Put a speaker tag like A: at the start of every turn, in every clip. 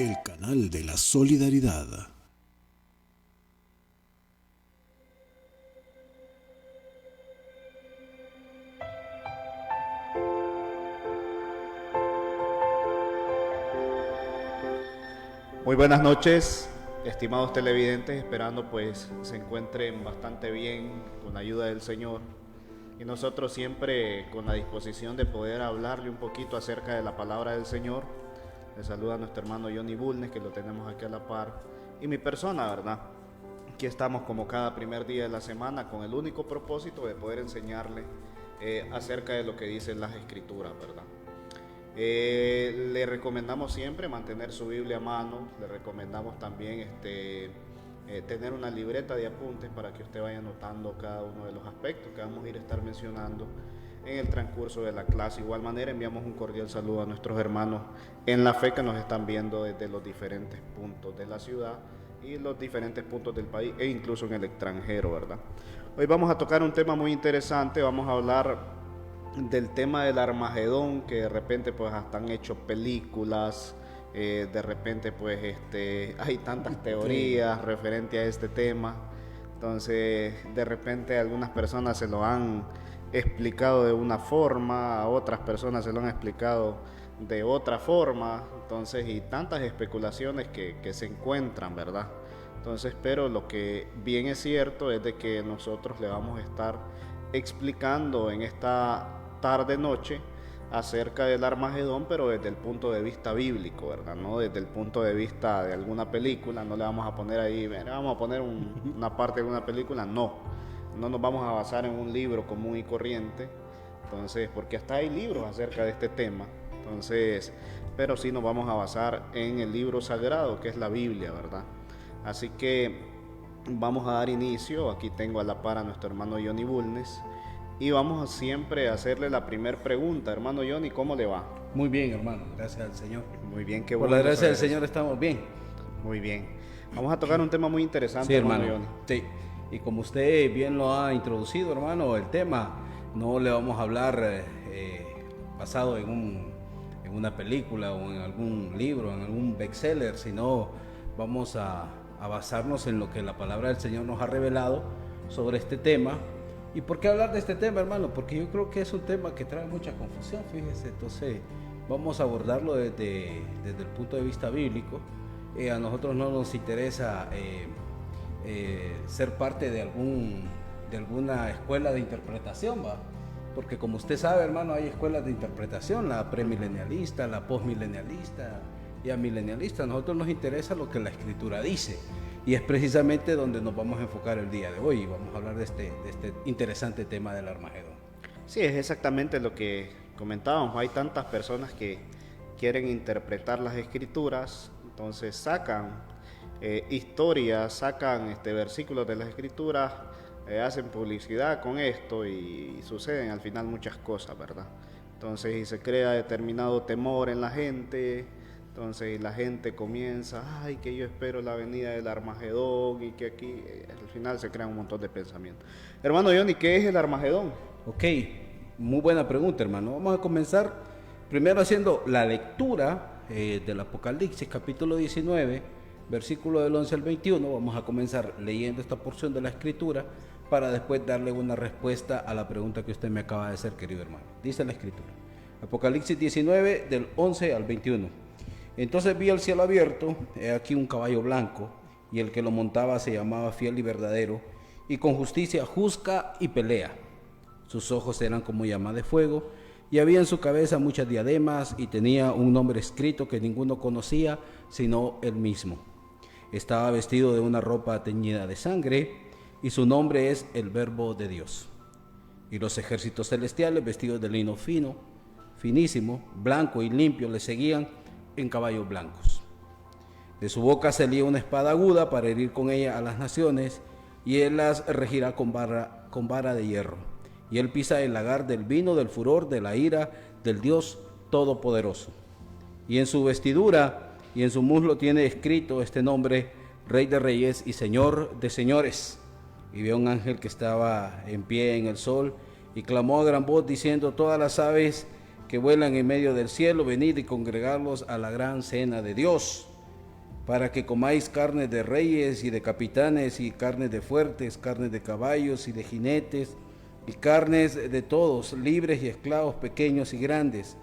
A: el canal de la solidaridad.
B: Muy buenas noches, estimados televidentes, esperando pues se encuentren bastante bien con la ayuda del Señor y nosotros siempre con la disposición de poder hablarle un poquito acerca de la palabra del Señor. Les saluda nuestro hermano Johnny Bulnes, que lo tenemos aquí a la par, y mi persona, ¿verdad? Aquí estamos como cada primer día de la semana con el único propósito de poder enseñarle acerca de lo que dicen las Escrituras, ¿verdad? Le recomendamos siempre mantener su Biblia a mano, le recomendamos también tener una libreta de apuntes para que usted vaya anotando cada uno de los aspectos que vamos a estar mencionando en el transcurso de la clase. De igual manera enviamos un cordial saludo a nuestros hermanos en la fe que nos están viendo desde los diferentes puntos de la ciudad y los diferentes puntos del país e incluso en el extranjero, ¿verdad? Hoy vamos a tocar un tema muy interesante, vamos a hablar del tema del Armagedón, que de repente pues hasta han hecho películas, de repente pues hay tantas teorías referente a este tema, entonces de repente algunas personas se lo han explicado de una forma, a otras personas se lo han explicado de otra forma, entonces y tantas especulaciones que se encuentran, ¿verdad? Entonces, pero lo que bien es cierto es de que nosotros le vamos a estar explicando en esta tarde-noche acerca del Armagedón, pero desde el punto de vista bíblico, ¿verdad? No desde el punto de vista de alguna película, no le vamos a poner ahí, vamos a poner una parte de una película, no nos vamos a basar en un libro común y corriente, entonces, porque hasta hay libros acerca de este tema, entonces, pero sí nos vamos a basar en el libro sagrado que es la Biblia, ¿verdad? Así que vamos a dar inicio. Aquí tengo a la par a nuestro hermano Johnny Bulnes y vamos a siempre hacerle la primera pregunta. Hermano Johnny, ¿cómo le va?
C: Muy bien, hermano, gracias al Señor.
B: Muy bien, qué
C: bueno.
B: bueno.
C: Por la gracia del Señor estamos bien.
B: Muy bien. Vamos a tocar un tema muy interesante,
C: sí, hermano
B: Johnny.
C: Sí, y como usted bien lo ha introducido, hermano, el tema no le vamos a hablar basado en una película o en algún libro, en algún bestseller, sino vamos a basarnos en lo que la palabra del Señor nos ha revelado sobre este tema. ¿Y por qué hablar de este tema, hermano? Porque yo creo que es un tema que trae mucha confusión, fíjese. Entonces vamos a abordarlo desde el punto de vista bíblico. A nosotros no nos interesa ser parte de alguna escuela de interpretación, ¿va? Porque como usted sabe, hermano, hay escuelas de interpretación, la premilenialista, la postmilenialista y amilenialista. A nosotros nos interesa lo que la Escritura dice. Y es precisamente donde nos vamos a enfocar el día de hoy. Vamos a hablar de este interesante tema del Armagedón.
B: Sí, es exactamente lo que comentábamos. Hay tantas personas que quieren interpretar las Escrituras, entonces sacan historias, sacan versículos de las Escrituras, hacen publicidad con esto y suceden al final muchas cosas, ¿verdad? Entonces y se crea determinado temor en la gente. Entonces la gente comienza, ay, que yo espero la venida del Armagedón y que aquí, al final se crean un montón de pensamientos. Hermano Johnny, ¿qué es el Armagedón?
C: Ok, muy buena pregunta, hermano. Vamos a comenzar primero haciendo la lectura del Apocalipsis, capítulo 19, versículo del 11 al 21. Vamos a comenzar leyendo esta porción de la Escritura para después darle una respuesta a la pregunta que usted me acaba de hacer, querido hermano. Dice la Escritura, Apocalipsis 19, del 11 al 21. Entonces vi el cielo abierto, he aquí un caballo blanco, y el que lo montaba se llamaba Fiel y Verdadero, y con justicia juzga y pelea. Sus ojos eran como llama de fuego, y había en su cabeza muchas diademas, y tenía un nombre escrito que ninguno conocía, sino él mismo. Estaba vestido de una ropa teñida de sangre, y su nombre es el Verbo de Dios. Y los ejércitos celestiales, vestidos de lino fino, finísimo, blanco y limpio, le seguían en caballos blancos. De su boca salía una espada aguda para herir con ella a las naciones, y él las regirá con vara de hierro. Y él pisa el lagar del vino del furor de la ira del Dios Todopoderoso. Y en su vestidura y en su muslo tiene escrito este nombre: Rey de Reyes y Señor de Señores. Y vio un ángel que estaba en pie en el sol y clamó a gran voz diciendo: todas las aves que vuelan en medio del cielo, venid y congregarlos a la gran cena de Dios. para que comáis carne de reyes y de capitanes, y carnes de fuertes, carnes de caballos y de jinetes, y carnes de todos, libres y esclavos, pequeños y grandes.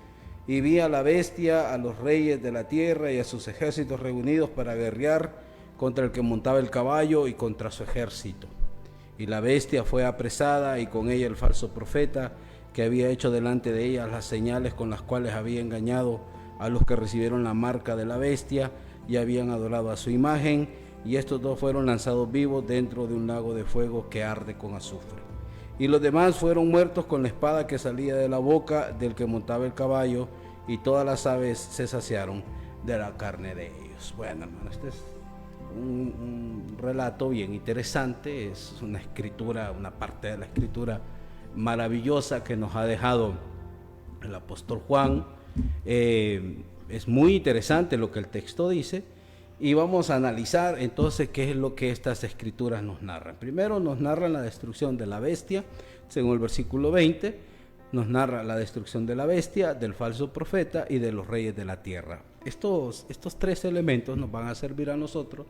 C: Y vi a la bestia, a los reyes de la tierra y a sus ejércitos reunidos para guerrear contra el que montaba el caballo y contra su ejército. Y la bestia fue apresada, y con ella el falso profeta, que había hecho delante de ella las señales con las cuales había engañado a los que recibieron la marca de la bestia y habían adorado a su imagen. Y estos dos fueron lanzados vivos dentro de un lago de fuego que arde con azufre. Y los demás fueron muertos con la espada que salía de la boca del que montaba el caballo, y todas las aves se saciaron de la carne de ellos. Bueno, hermano, este es un relato bien interesante, es una escritura, una parte de la escritura maravillosa que nos ha dejado el apóstol Juan. Es muy interesante lo que el texto dice, y vamos a analizar entonces qué es lo que estas escrituras nos narran. Primero nos narran la destrucción de la bestia, según el versículo 20, nos narra la destrucción de la bestia, del falso profeta y de los reyes de la tierra. Estos tres elementos nos van a servir a nosotros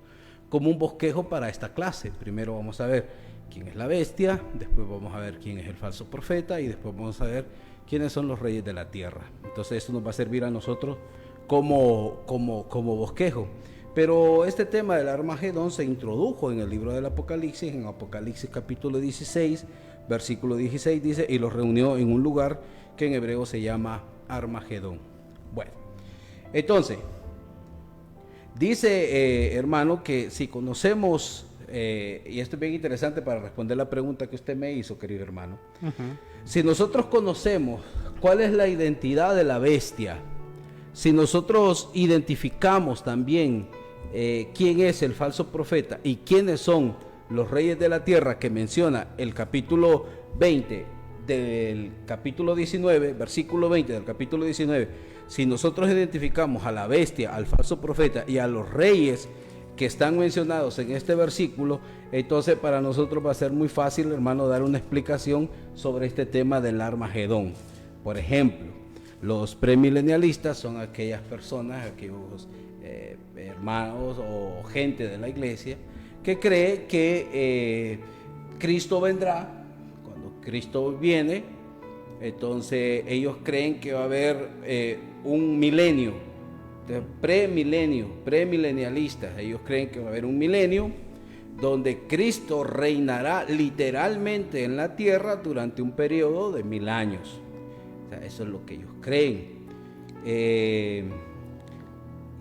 C: como un bosquejo para esta clase. Primero vamos a ver quién es la bestia, después vamos a ver quién es el falso profeta, y después vamos a ver quiénes son los reyes de la tierra. Entonces esto nos va a servir a nosotros como bosquejo. Pero este tema del Armagedón se introdujo en el libro del Apocalipsis, en Apocalipsis capítulo 16, versículo 16 dice: y los reunió en un lugar que en hebreo se llama Armagedón. Bueno, entonces, dice hermano, que si conocemos, y esto es bien interesante para responder la pregunta que usted me hizo, querido hermano. Si nosotros conocemos cuál es la identidad de la bestia, si nosotros identificamos también quién es el falso profeta y quiénes son los reyes de la tierra que menciona el capítulo 20 del capítulo 19, versículo 20 del capítulo 19, si nosotros identificamos a la bestia, al falso profeta y a los reyes que están mencionados en este versículo, entonces para nosotros va a ser muy fácil, hermano, dar una explicación sobre este tema del Armagedón. Por ejemplo, los premilenialistas son aquellas personas, aquellos hermanos o gente de la iglesia que cree que Cristo vendrá. Cuando Cristo viene, entonces ellos creen que va a haber un milenio, premilenialistas. Ellos creen que va a haber un milenio donde Cristo reinará literalmente en la tierra durante un periodo de 1000 años. O sea, eso es lo que ellos creen.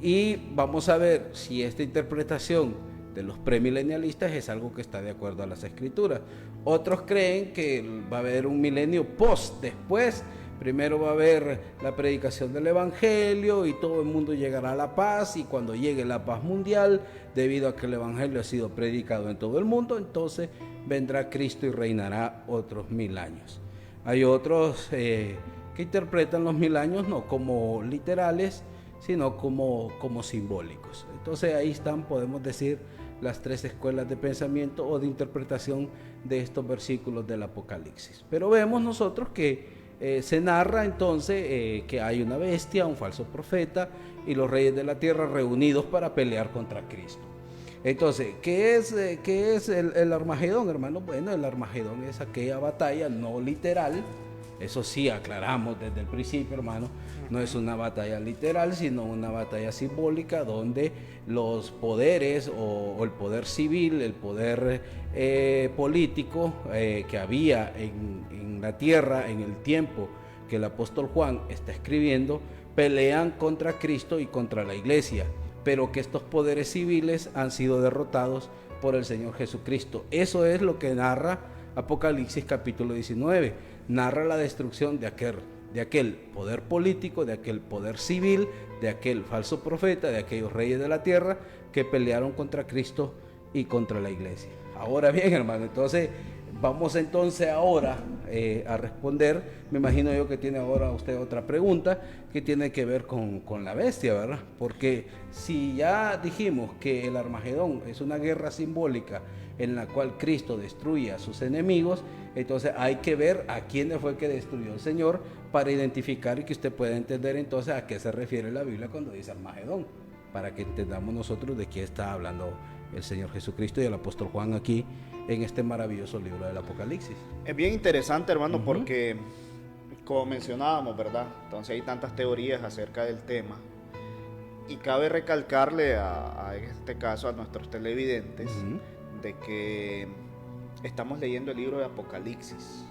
C: Y vamos a ver si esta interpretación de los premilenialistas es algo que está de acuerdo a las escrituras. Otros creen que va a haber un milenio después. Primero va a haber la predicación del evangelio y todo el mundo llegará a la paz, y cuando llegue la paz mundial, debido a que el evangelio ha sido predicado en todo el mundo, entonces vendrá Cristo y reinará otros 1000 años. Hay otros que interpretan los 1000 años no como literales, sino como simbólicos. Entonces ahí están, podemos decir, las tres escuelas de pensamiento o de interpretación de estos versículos del Apocalipsis. Pero vemos nosotros que se narra entonces que hay una bestia, un falso profeta y los reyes de la tierra reunidos para pelear contra Cristo. Entonces, ¿qué es el Armagedón, hermano? Bueno, el Armagedón es aquella batalla no literal. Eso sí, aclaramos desde el principio, hermano, no es una batalla literal, sino una batalla simbólica donde los poderes o el poder civil, el poder político que había en la tierra en el tiempo que el apóstol Juan está escribiendo, pelean contra Cristo y contra la iglesia, pero que estos poderes civiles han sido derrotados por el Señor Jesucristo. Eso es lo que narra Apocalipsis capítulo 19. Narra la destrucción de aquel poder político, de aquel poder civil, de aquel falso profeta, de aquellos reyes de la tierra que pelearon contra Cristo y contra la iglesia. Ahora bien, hermano, entonces vamos entonces ahora a responder. Me imagino yo que tiene ahora usted otra pregunta que tiene que ver con la bestia, ¿verdad? Porque si ya dijimos que el Armagedón es una guerra simbólica en la cual Cristo destruye a sus enemigos, entonces hay que ver a quién fue que destruyó el Señor para identificar y que usted pueda entender entonces a qué se refiere la Biblia cuando dice Armagedón, para que entendamos nosotros de qué está hablando el Señor Jesucristo y el apóstol Juan aquí en este maravilloso libro del Apocalipsis.
B: Es bien interesante, hermano, porque como mencionábamos, ¿verdad? Entonces hay tantas teorías acerca del tema y cabe recalcarle a este caso a nuestros televidentes de que estamos leyendo el libro de Apocalipsis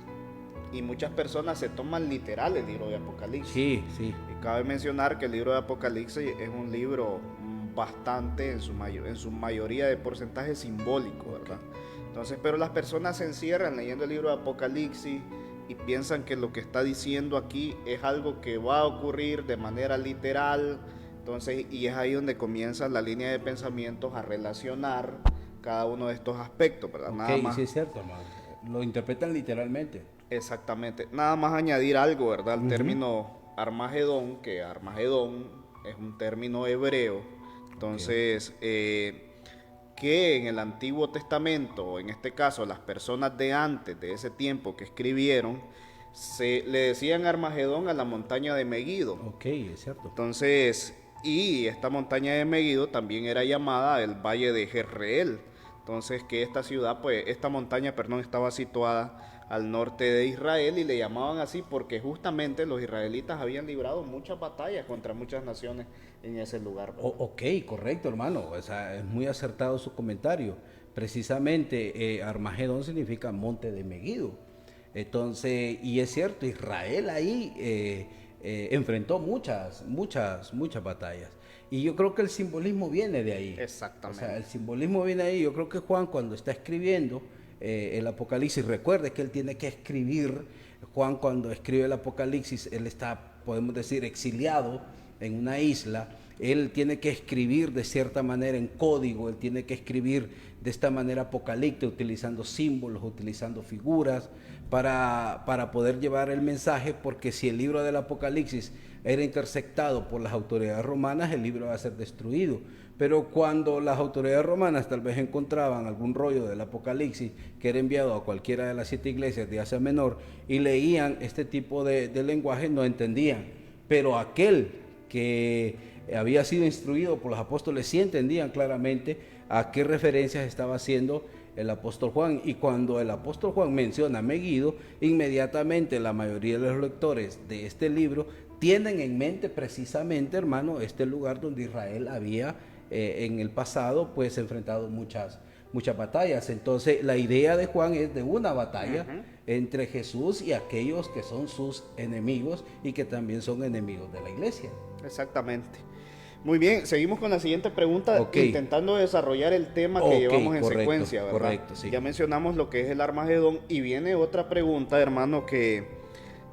B: y muchas personas se toman literal el libro de Apocalipsis.
C: Sí, sí.
B: Y cabe mencionar que el libro de Apocalipsis es un libro bastante en su mayoría de porcentaje simbólico, ¿verdad? Entonces, pero las personas se encierran leyendo el libro de Apocalipsis y piensan que lo que está diciendo aquí es algo que va a ocurrir de manera literal. Entonces, y es ahí donde comienza la línea de pensamientos a relacionar cada uno de estos aspectos, ¿verdad? Nada más.
C: Sí, es cierto, hermano. Lo interpretan literalmente.
B: Exactamente. Nada más añadir algo, ¿verdad? El término Armagedón, que Armagedón es un término hebreo. Entonces, que en el Antiguo Testamento, en este caso las personas de antes, de ese tiempo que escribieron, le decían Armagedón a la montaña de Megido.
C: Ok, es cierto.
B: Entonces, y esta montaña de Megido también era llamada el Valle de Jezreel. Entonces, que esta montaña, perdón, estaba situada al norte de Israel y le llamaban así porque justamente los israelitas habían librado muchas batallas contra muchas naciones en ese lugar.
C: Ok, correcto, hermano. O sea, es muy acertado su comentario. Precisamente, Armagedón significa monte de Megido. Entonces, y es cierto, Israel ahí enfrentó muchas batallas. Y yo creo que el simbolismo viene de ahí.
B: Exactamente.
C: O sea, el simbolismo viene de ahí. Yo creo que Juan, cuando está escribiendo el Apocalipsis, recuerde que él tiene que escribir. Juan, cuando escribe el Apocalipsis, él está, podemos decir, exiliado en una isla. Él tiene que escribir de cierta manera en código, él tiene que escribir de esta manera apocalíptica, utilizando símbolos, utilizando figuras, para poder llevar el mensaje, porque si el libro del Apocalipsis era interceptado por las autoridades romanas, el libro va a ser destruido. Pero cuando las autoridades romanas tal vez encontraban algún rollo del Apocalipsis que era enviado a cualquiera de las 7 iglesias de Asia Menor y leían este tipo de lenguaje, no entendían. Pero aquel que había sido instruido por los apóstoles sí entendían claramente a qué referencias estaba haciendo el apóstol Juan. Y cuando el apóstol Juan menciona Megido, inmediatamente la mayoría de los lectores de este libro tienen en mente precisamente, hermano, este lugar donde Israel había en el pasado pues enfrentado muchas batallas. Entonces la idea de Juan es de una batalla entre Jesús y aquellos que son sus enemigos y que también son enemigos de la iglesia.
B: Exactamente. Muy bien, seguimos con la siguiente pregunta, intentando desarrollar el tema que llevamos en secuencia, ¿verdad?
C: Correcto, sí.
B: Ya mencionamos lo que es el Armagedón y viene otra pregunta, hermano, que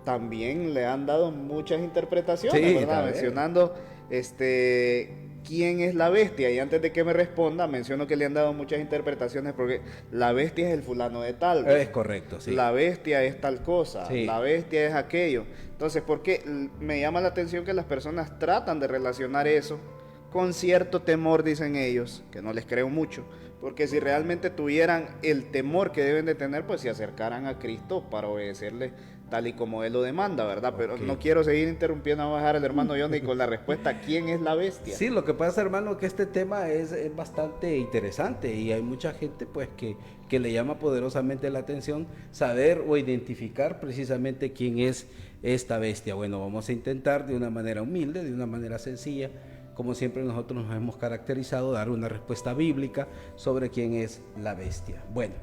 B: también le han dado muchas interpretaciones, ¿verdad? Mencionando quién es la bestia. Y antes de que me responda, menciono que le han dado muchas interpretaciones porque la bestia es el fulano de tal.
C: Es correcto, sí.
B: La bestia es tal cosa,
C: sí.
B: La bestia es aquello. Entonces, porque me llama la atención que las personas tratan de relacionar eso con cierto temor, dicen ellos, que no les creo mucho, porque si realmente tuvieran el temor que deben de tener, pues se acercaran a Cristo para obedecerle tal y como Él lo demanda, ¿verdad? Pero no quiero seguir interrumpiendo, vamos a dejar al hermano Johnny con la respuesta, ¿quién es la bestia?
C: Sí, lo que pasa, hermano, que este tema es bastante interesante y hay mucha gente pues que le llama poderosamente la atención saber o identificar precisamente quién es esta bestia. Bueno, vamos a intentar de una manera humilde, de una manera sencilla, como siempre nosotros nos hemos caracterizado, dar una respuesta bíblica sobre quién es la bestia. Bueno,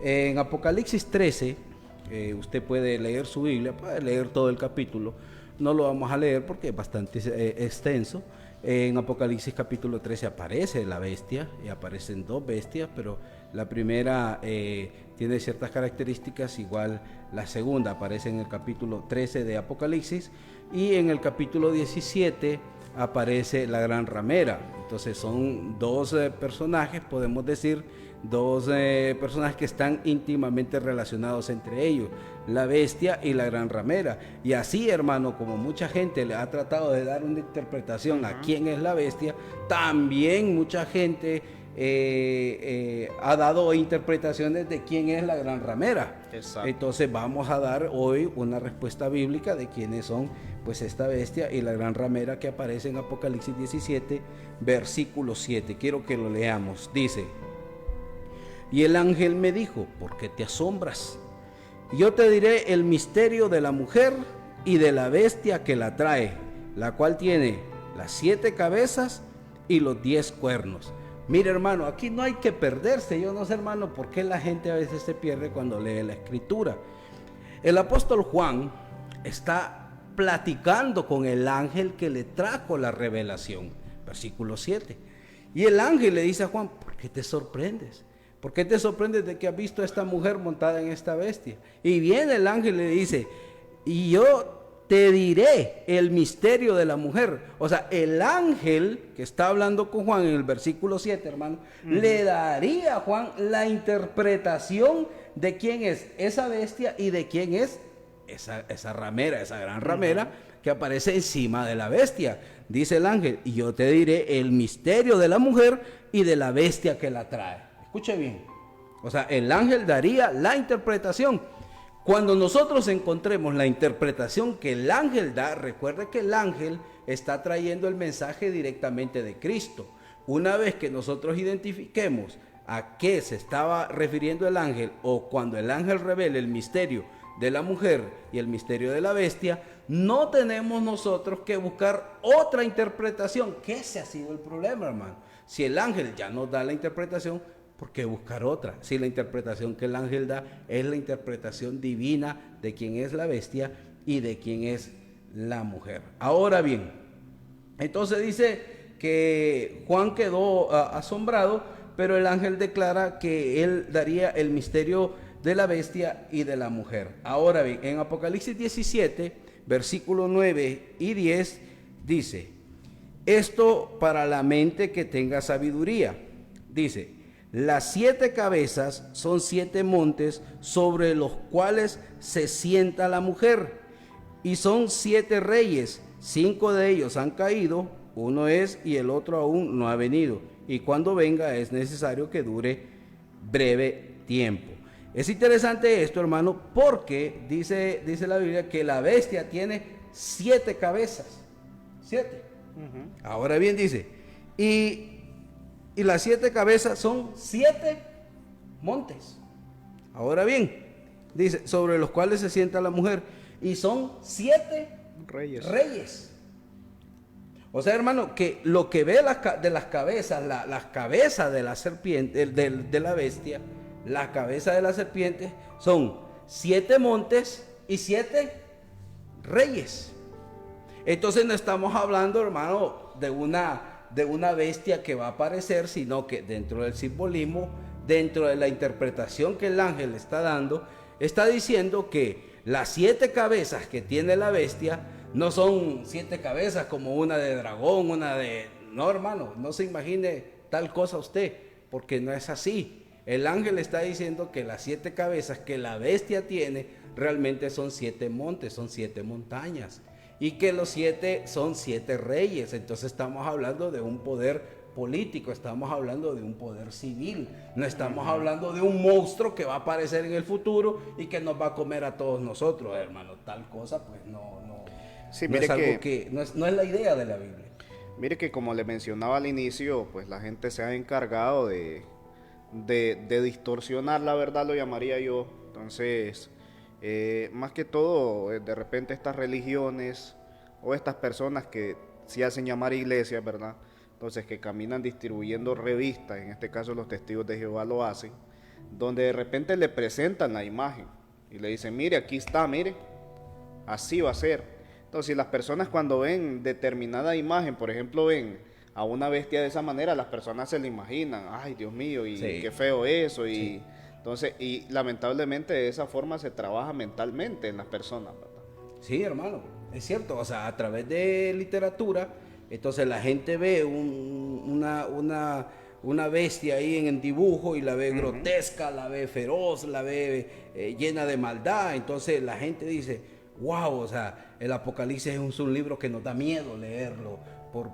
C: en Apocalipsis 13, usted puede leer su Biblia, puede leer todo el capítulo, no lo vamos a leer porque es bastante extenso. En Apocalipsis capítulo 13 aparece la bestia, y aparecen 2 bestias, pero la primera tiene ciertas características, igual la segunda aparece en el capítulo 13 de Apocalipsis, y en el capítulo 17 aparece la gran ramera. Entonces son 2 personajes, podemos decir, 2 personajes que están íntimamente relacionados entre ellos, la bestia y la gran ramera. Y así, hermano, como mucha gente le ha tratado de dar una interpretación a quién es la bestia, también mucha gente ha dado interpretaciones de quién es la gran ramera.
B: Exacto.
C: Entonces vamos a dar hoy una respuesta bíblica de quiénes son pues esta bestia y la gran ramera que aparece en Apocalipsis 17, versículo 7. Quiero que lo leamos. Dice: y el ángel me dijo, ¿por qué te asombras? Yo te diré el misterio de la mujer y de la bestia que la trae, la cual tiene las 7 cabezas y los 10 cuernos. Mire, hermano, aquí no hay que perderse. Yo no sé, hermano, por qué la gente a veces se pierde cuando lee la escritura. El apóstol Juan está platicando con el ángel que le trajo la revelación, versículo 7. Y el ángel le dice a Juan, ¿por qué te sorprendes? ¿Por qué te sorprendes de que has visto a esta mujer montada en esta bestia? Y viene el ángel y le dice, y yo te diré el misterio de la mujer. O sea, el ángel que está hablando con Juan en el versículo 7, hermano, le daría a Juan la interpretación de quién es esa bestia y de quién es esa ramera, esa gran ramera que aparece encima de la bestia. Dice el ángel, y yo te diré el misterio de la mujer y de la bestia que la trae. Escuche bien. O sea, el ángel daría la interpretación. Cuando nosotros encontremos la interpretación que el ángel da, recuerde que el ángel está trayendo el mensaje directamente de Cristo. Una vez que nosotros identifiquemos a qué se estaba refiriendo el ángel, o cuando el ángel revele el misterio de la mujer y el misterio de la bestia, no tenemos nosotros que buscar otra interpretación, que ese ha sido el problema, hermano. Si el ángel ya nos da la interpretación, ¿por qué buscar otra? Si la interpretación que el ángel da es la interpretación divina de quién es la bestia y de quién es la mujer. Ahora bien, entonces dice que Juan quedó asombrado, pero el ángel declara que él daría el misterio de la bestia y de la mujer. Ahora bien, en Apocalipsis 17, versículos 9 y 10, dice, esto para la mente que tenga sabiduría. Dice, las 7 cabezas son 7 montes sobre los cuales se sienta la mujer, y son 7 reyes, 5 de ellos han caído, uno es y el otro aún no ha venido, y cuando venga es necesario que dure breve tiempo. Es interesante esto, hermano, porque dice la Biblia que la bestia tiene 7 cabezas. 7. Ahora bien dice, y las 7 cabezas son 7 montes. Ahora bien, dice, sobre los cuales se sienta la mujer, y son 7 reyes. O sea, hermano, que lo que ve de las cabezas, las cabezas de la serpiente, de la bestia, la cabeza de la serpiente, son 7 montes y 7 reyes. Entonces no estamos hablando, hermano, de una bestia que va a aparecer, sino que dentro del simbolismo, dentro de la interpretación que el ángel está dando, está diciendo que las 7 cabezas que tiene la bestia no son 7 cabezas como una de dragón, una de... No, hermano, no se imagine tal cosa usted, porque no es así. El ángel está diciendo que las 7 cabezas que la bestia tiene realmente son 7 montes, son 7 montañas, y que los 7 son 7 reyes. Entonces estamos hablando de un poder político, estamos hablando de un poder civil, no estamos hablando de un monstruo que va a aparecer en el futuro y que nos va a comer a todos nosotros, hermano. Tal cosa pues no
B: sí,
C: no es algo que no es la idea de la Biblia.
B: Mire que como le mencionaba al inicio, pues la gente se ha encargado de distorsionar la verdad, lo llamaría yo. Entonces, más que todo, de repente estas religiones o estas personas que se hacen llamar iglesias, ¿verdad? Entonces, que caminan distribuyendo revistas, en este caso los testigos de Jehová lo hacen, donde de repente le presentan la imagen y le dicen, mire, aquí está, mire, así va a ser. Entonces, las personas cuando ven determinada imagen, por ejemplo, ven a una bestia de esa manera, las personas se la imaginan, ay, Dios mío, y
C: sí,
B: qué feo eso, y
C: sí.
B: entonces, y lamentablemente de esa forma se trabaja mentalmente en las personas, ¿verdad?
C: Sí, hermano, es cierto. O sea, a través de literatura, entonces la gente ve una bestia ahí en el dibujo y la ve grotesca, la ve feroz, la ve llena de maldad. Entonces la gente dice, wow, o sea, el Apocalipsis es un libro que nos da miedo leerlo por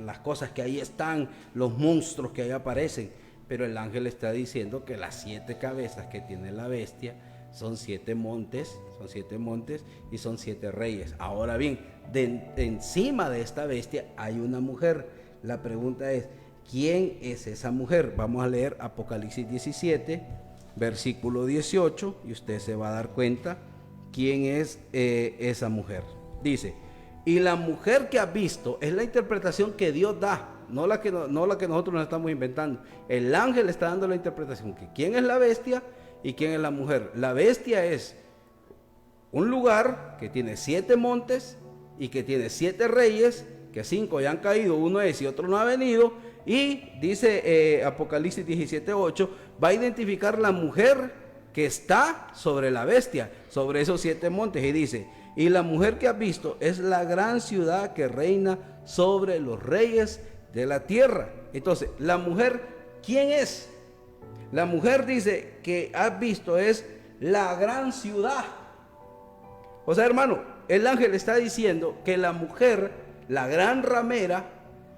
C: las cosas que ahí están, los monstruos que ahí aparecen. Pero el ángel está diciendo que las 7 cabezas que tiene la bestia son 7 montes y son 7 reyes. Ahora bien, encima de esta bestia hay una mujer. La pregunta es, ¿quién es esa mujer? Vamos a leer Apocalipsis 17, versículo 18, y usted se va a dar cuenta quién es esa mujer. Dice, y la mujer que has visto, es la interpretación que Dios da, no la que nosotros nos estamos inventando. El ángel está dando la interpretación, que quién es la bestia y quién es la mujer. La bestia es un lugar que tiene 7 montes y que tiene 7 reyes, que 5 ya han caído, uno es y otro no ha venido. Y dice Apocalipsis 17:8, va a identificar la mujer que está sobre la bestia, sobre esos 7 montes, y dice, y la mujer que has visto es la gran ciudad que reina sobre los reyes de la tierra. Entonces, la mujer, ¿quién es? La mujer, dice, que has visto es la gran ciudad. O sea, hermano, el ángel está diciendo que la mujer, la gran ramera,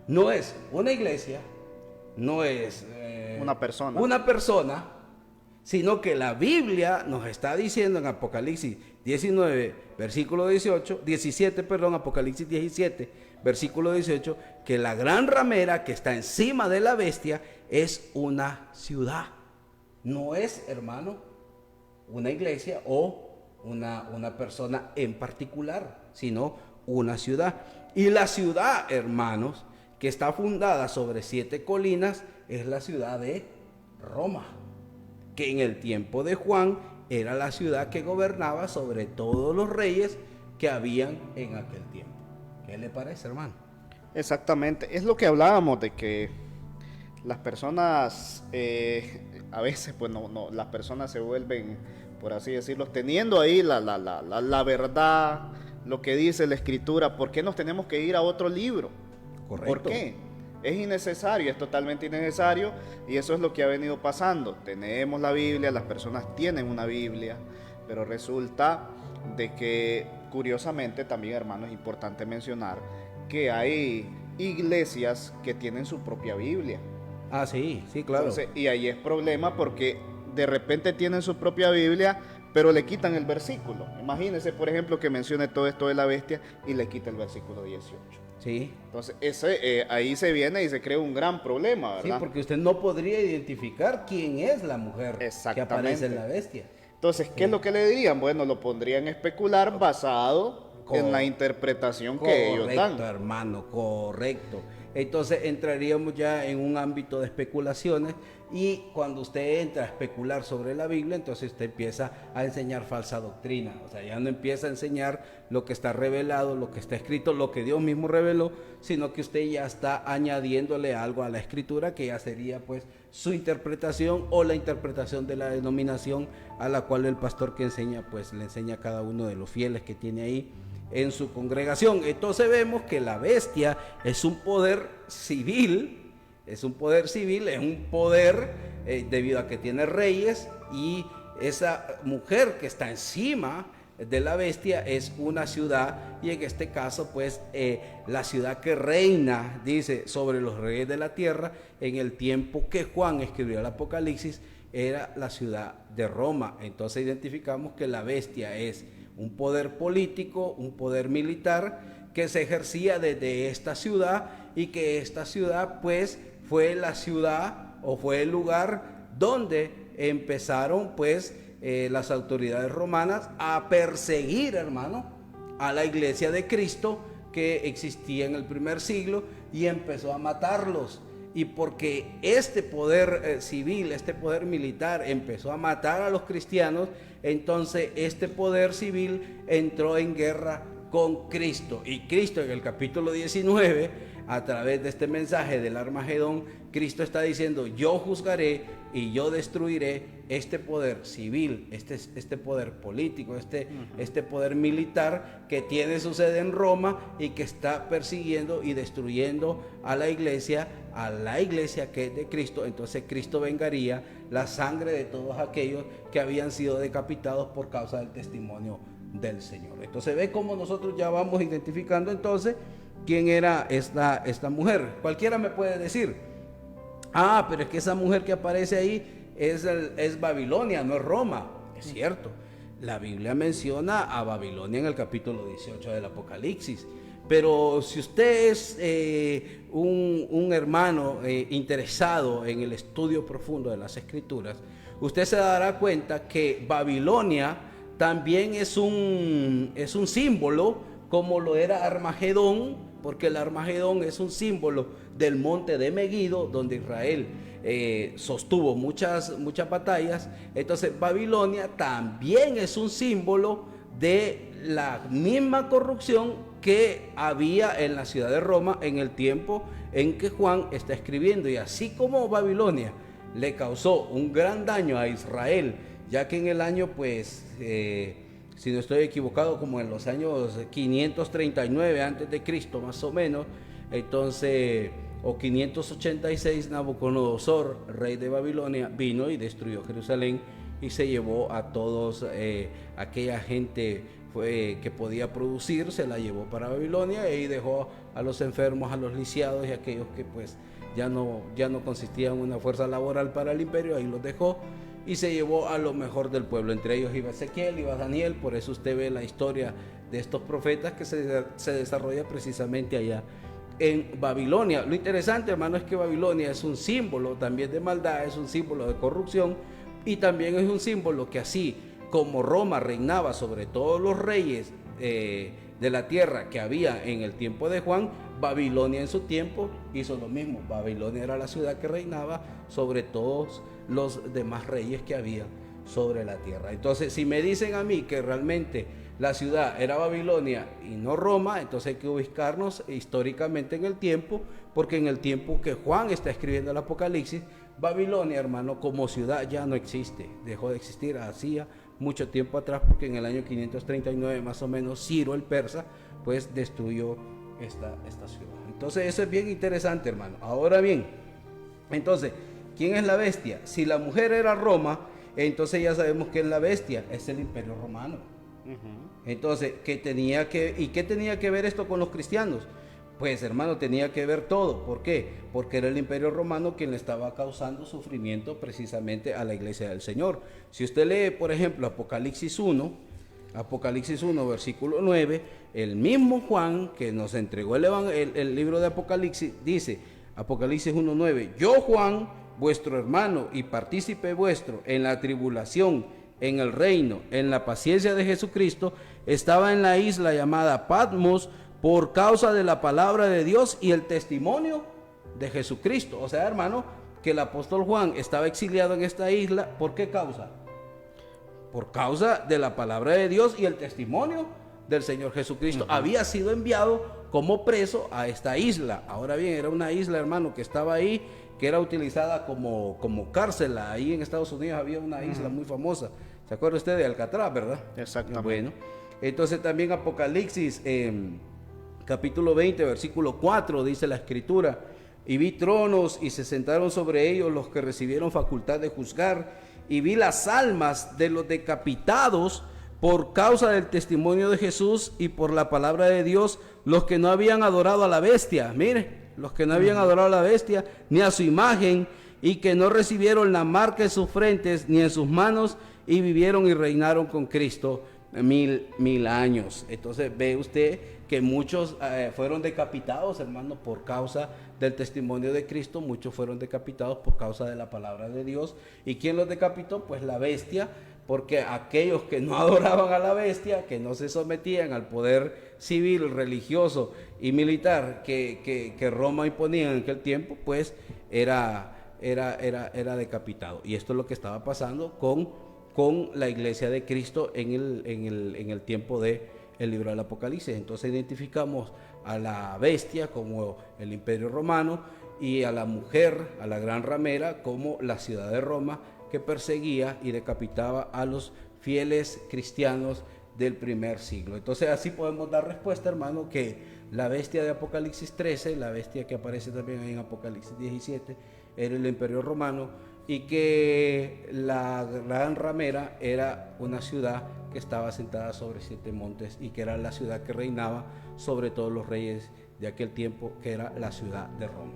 C: no es una iglesia, no es una persona, sino que la Biblia nos está diciendo en Apocalipsis 19, versículo 17, Apocalipsis 17, versículo 18, que la gran ramera que está encima de la bestia es una ciudad. No es, hermano, una iglesia o una persona en particular, sino una ciudad. Y la ciudad, hermanos, que está fundada sobre 7 colinas, es la ciudad de Roma, que en el tiempo de Juan era la ciudad que gobernaba sobre todos los reyes que habían en aquel tiempo. ¿Qué le parece, hermano?
B: Exactamente, es lo que hablábamos de que las personas, a veces pues no, las personas se vuelven, por así decirlo, teniendo ahí la verdad, lo que dice la Escritura. ¿Por qué nos tenemos que ir a otro libro?
C: Correcto.
B: ¿Por qué? Es innecesario, es totalmente innecesario, y eso es lo que ha venido pasando. Tenemos la Biblia, las personas tienen una Biblia, pero resulta de que, curiosamente, también, hermano, es importante mencionar que hay iglesias que tienen su propia Biblia.
C: Ah, sí, claro.
B: Entonces, y ahí es problema porque de repente tienen su propia Biblia, pero le quitan el versículo. Imagínense, por ejemplo, que mencione todo esto de la bestia y le quita el versículo 18.
C: Sí.
B: Entonces, ahí se viene y se crea un gran problema, ¿verdad?
C: Sí, porque usted no podría identificar quién es la mujer que aparece en la bestia.
B: Entonces, ¿qué es lo que le dirían? Bueno, lo pondrían a especular basado en la interpretación que ellos dan.
C: Correcto, hermano, correcto. Entonces entraríamos ya en un ámbito de especulaciones, y cuando usted entra a especular sobre la Biblia, entonces usted empieza a enseñar falsa doctrina. O sea, ya no empieza a enseñar lo que está revelado, lo que está escrito, lo que Dios mismo reveló, sino que usted ya está añadiéndole algo a la Escritura, que ya sería pues su interpretación o la interpretación de la denominación a la cual el pastor que enseña pues le enseña a cada uno de los fieles que tiene ahí en su congregación. Entonces vemos que la bestia es un poder civil, es un poder debido a que tiene reyes, y esa mujer que está encima de la bestia es una ciudad, y en este caso pues la ciudad que reina, dice, sobre los reyes de la tierra. En el tiempo que Juan escribió el Apocalipsis era la ciudad de Roma. Entonces identificamos que la bestia es un poder político, un poder militar que se ejercía desde esta ciudad, y que esta ciudad pues fue la ciudad o fue el lugar donde empezaron pues las autoridades romanas a perseguir, hermano, a la iglesia de Cristo que existía en el primer siglo, y empezó a matarlos. Y porque este poder civil, este poder militar empezó a matar a los cristianos, entonces este poder civil entró en guerra con Cristo. Y Cristo, en el capítulo 19, a través de este mensaje del Armagedón, Cristo está diciendo: yo juzgaré y yo destruiré este poder civil, este poder político, este poder militar que tiene su sede en Roma y que está persiguiendo y destruyendo a la iglesia que es de Cristo. Entonces Cristo vengaría la sangre de todos aquellos que habían sido decapitados por causa del testimonio del Señor. Entonces ve cómo nosotros ya vamos identificando entonces quién era esta mujer. Cualquiera me puede decir: ah, pero es que esa mujer que aparece ahí es Babilonia, no es Roma. es cierto. La Biblia menciona a Babilonia en el capítulo 18 del Apocalipsis. Pero si usted es un hermano interesado en el estudio profundo de las Escrituras, usted se dará cuenta que Babilonia también es un símbolo, como lo era Armagedón, porque el Armagedón es un símbolo del monte de Megiddo, donde Israel sostuvo muchas batallas. Entonces Babilonia también es un símbolo de la misma corrupción que había en la ciudad de Roma en el tiempo en que Juan está escribiendo. Y así como Babilonia le causó un gran daño a Israel, ya que en el año, pues, si no estoy equivocado, como en los años 539 antes de Cristo, más o menos, entonces, o 586, Nabucodonosor, rey de Babilonia, vino y destruyó Jerusalén y se llevó a todos aquella gente que podía producir, se la llevó para Babilonia y dejó a los enfermos, a los lisiados y aquellos que pues ya no consistían en una fuerza laboral para el imperio, ahí los dejó y se llevó a lo mejor del pueblo. Entre ellos iba Ezequiel, iba Daniel. Por eso usted ve la historia de estos profetas que se desarrolla precisamente allá en Babilonia. Lo interesante, hermano, es que Babilonia es un símbolo también de maldad, es un símbolo de corrupción y también es un símbolo que, así como Roma reinaba sobre todos los reyes de la tierra que había en el tiempo de Juan, Babilonia en su tiempo hizo lo mismo. Babilonia era la ciudad que reinaba sobre todos los demás reyes que había sobre la tierra. Entonces, si me dicen a mí que realmente la ciudad era Babilonia y no Roma, entonces hay que ubicarnos históricamente en el tiempo, porque en el tiempo que Juan está escribiendo el Apocalipsis, Babilonia, hermano, como ciudad ya no existe, dejó de existir hacía mucho tiempo atrás, porque en el año 539 más o menos Ciro el persa pues destruyó esta ciudad. Entonces eso es bien interesante, hermano. Ahora bien, entonces, ¿quién es la bestia? Si la mujer era Roma, entonces ya sabemos que la bestia es el Imperio Romano. Entonces, ¿qué tenía que ver esto con los cristianos? Pues, hermano, tenía que ver todo. ¿Por qué? Porque era el Imperio Romano quien le estaba causando sufrimiento precisamente a la iglesia del Señor. Si usted lee, por ejemplo, Apocalipsis 1, versículo 9, el mismo Juan que nos entregó el libro de Apocalipsis, dice, Apocalipsis 1:9, yo, Juan, vuestro hermano y partícipe vuestro en la tribulación, en el reino, en la paciencia de Jesucristo, estaba en la isla llamada Patmos por causa de la palabra de Dios y el testimonio de Jesucristo. O sea, hermano, que el apóstol Juan estaba exiliado en esta isla, ¿por qué causa? Por causa de la palabra de Dios y el testimonio del Señor Jesucristo. Había sido enviado como preso a esta isla. Ahora bien, era una isla, hermano, que estaba ahí, que era utilizada como cárcel. Ahí en Estados Unidos había una isla muy famosa. ¿Se acuerda usted de Alcatraz, verdad?
B: Exactamente.
C: Bueno, entonces también Apocalipsis, capítulo 20, versículo 4, dice la Escritura, y vi tronos y se sentaron sobre ellos los que recibieron facultad de juzgar, y vi las almas de los decapitados por causa del testimonio de Jesús y por la palabra de Dios, los que no habían adorado a la bestia. Mire, los que no habían adorado a la bestia ni a su imagen, y que no recibieron la marca en sus frentes ni en sus manos, y vivieron y reinaron con Cristo mil años. Entonces ve usted que muchos fueron decapitados, hermano, por causa del testimonio de Cristo. Muchos fueron decapitados por causa de la palabra de Dios. ¿Y quién los decapitó? Pues la bestia, porque aquellos que no adoraban a la bestia, que no se sometían al poder civil, religioso y militar que Roma imponía en aquel tiempo, pues era decapitado. Y esto es lo que estaba pasando con la iglesia de Cristo en el tiempo del libro del Apocalipsis. Entonces identificamos a la bestia como el Imperio Romano y a la mujer, a la gran ramera, como la ciudad de Roma, que perseguía y decapitaba a los fieles cristianos del primer siglo. Entonces así podemos dar respuesta, hermano, que la bestia de Apocalipsis 13, la bestia que aparece también en Apocalipsis 17, era el Imperio Romano, y que la gran ramera era una ciudad que estaba sentada sobre 7 montes y que era la ciudad que reinaba sobre todos los reyes de aquel tiempo, que era la ciudad de Roma.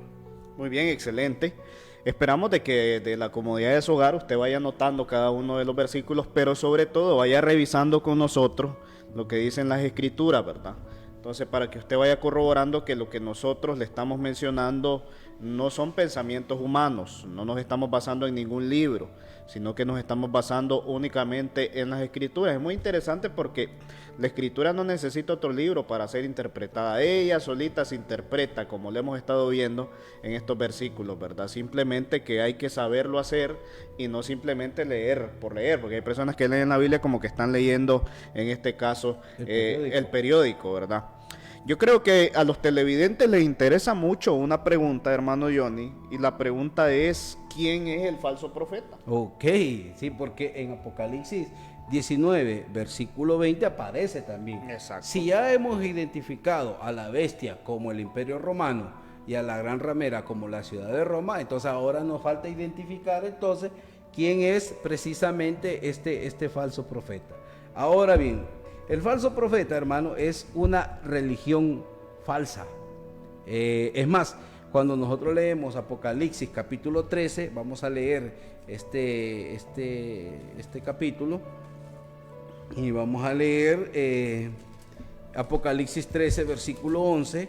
B: Muy bien, excelente. Esperamos de que de la comodidad de su hogar usted vaya anotando cada uno de los versículos, pero sobre todo vaya revisando con nosotros lo que dicen las escrituras, ¿verdad? Entonces, para que usted vaya corroborando que lo que nosotros le estamos mencionando no son pensamientos humanos, no nos estamos basando en ningún libro, sino que nos estamos basando únicamente en las escrituras. Es muy interesante porque la escritura no necesita otro libro para ser interpretada. Ella solita se interpreta, como lo hemos estado viendo en estos versículos, ¿verdad? Simplemente que hay que saberlo hacer y no simplemente leer por leer, porque hay personas que leen la Biblia como que están leyendo, en este caso, el periódico, ¿verdad? Yo creo que a los televidentes les interesa mucho una pregunta, hermano Johnny, y la pregunta es, ¿quién es el falso profeta?
C: Ok, sí, porque en Apocalipsis 19, versículo 20 aparece también.
B: Exacto.
C: Si ya hemos identificado a la bestia como el Imperio Romano y a la gran ramera como la ciudad de Roma, entonces ahora nos falta identificar entonces quién es precisamente este falso profeta. Ahora bien, el falso profeta, hermano, es una religión falsa. Es más, cuando nosotros leemos Apocalipsis capítulo 13, vamos a leer este capítulo y vamos a leer Apocalipsis 13, versículo 11,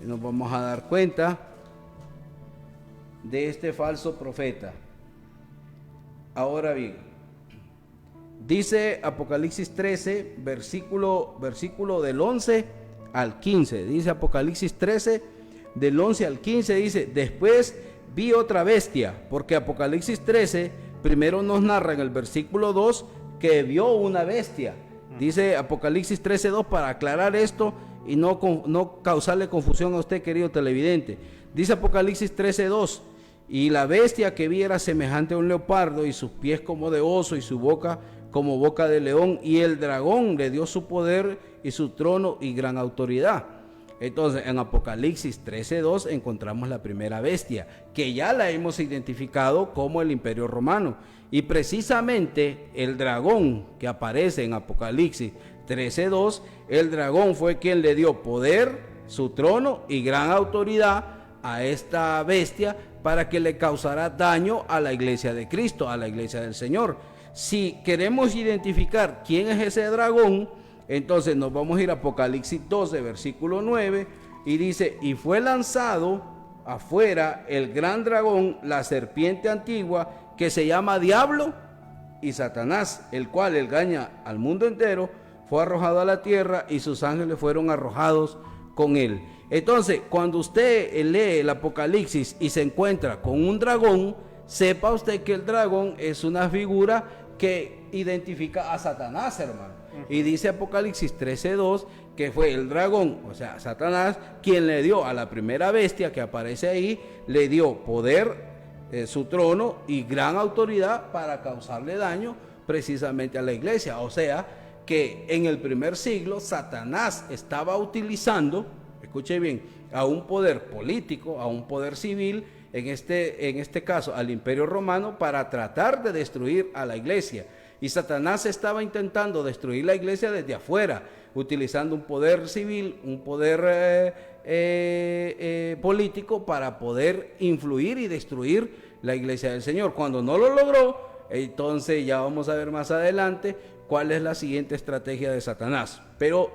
C: y nos vamos a dar cuenta de este falso profeta. Ahora bien, dice Apocalipsis 13, versículo del 11 al 15. Dice Apocalipsis 13, del 11 al 15, dice, después vi otra bestia, porque Apocalipsis 13, primero nos narra en el versículo 2 que vio una bestia. Dice Apocalipsis 13, 2, para aclarar esto y no causarle confusión a usted, querido televidente. Dice Apocalipsis 13, 2, y la bestia que vi era semejante a un leopardo, y sus pies como de oso, y su boca como boca de león, y el dragón le dio su poder y su trono y gran autoridad. Entonces, en Apocalipsis 13:2 encontramos la primera bestia, que ya la hemos identificado como el Imperio Romano. Y precisamente el dragón que aparece en Apocalipsis 13:2, el dragón fue quien le dio poder, su trono y gran autoridad a esta bestia para que le causara daño a la iglesia de Cristo, a la iglesia del Señor. Si queremos identificar quién es ese dragón, entonces nos vamos a ir a Apocalipsis 12, versículo 9, y dice, y fue lanzado afuera el gran dragón, la serpiente antigua, que se llama Diablo y Satanás, el cual engaña al mundo entero, fue arrojado a la tierra y sus ángeles fueron arrojados con él. Entonces, cuando usted lee el Apocalipsis y se encuentra con un dragón, sepa usted que el dragón es una figura que identifica a Satanás, hermano. Y dice Apocalipsis 13:2 que fue el dragón, o sea, Satanás, quien le dio a la primera bestia que aparece ahí, le dio poder, su trono y gran autoridad para causarle daño precisamente a la iglesia. O sea, que en el primer siglo Satanás estaba utilizando, escuche bien, a un poder político, a un poder civil, en este caso al Imperio Romano, para tratar de destruir a la iglesia. Y Satanás estaba intentando destruir la iglesia desde afuera, utilizando un poder civil, un poder político para poder influir y destruir la iglesia del Señor. Cuando no lo logró, entonces ya vamos a ver más adelante cuál es la siguiente estrategia de Satanás. Pero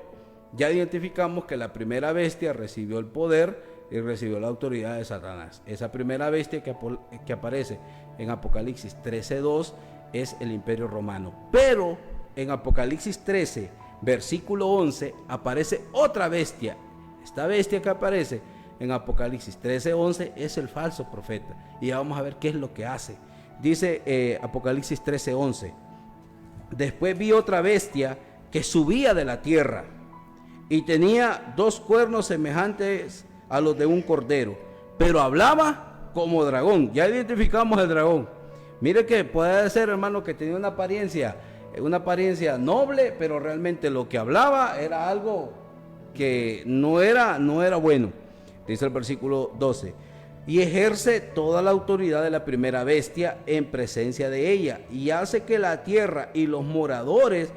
C: ya identificamos que la primera bestia recibió el poder y recibió la autoridad de Satanás. Esa primera bestia que aparece en Apocalipsis 13:2 es el Imperio Romano. Pero en Apocalipsis 13, versículo 11, aparece otra bestia. Esta bestia que aparece en Apocalipsis 13:11 es el falso profeta. Y ya vamos a ver qué es lo que hace. Dice Apocalipsis 13:11, después vi otra bestia que subía de la tierra y tenía 2 cuernos semejantes a los de un cordero, pero hablaba como dragón. Ya identificamos el dragón. Mire que puede ser, hermano, que tenía una apariencia noble, pero realmente lo que hablaba era algo que no era bueno. Dice el versículo 12, y ejerce toda la autoridad de la primera bestia en presencia de ella, y hace que la tierra y los moradores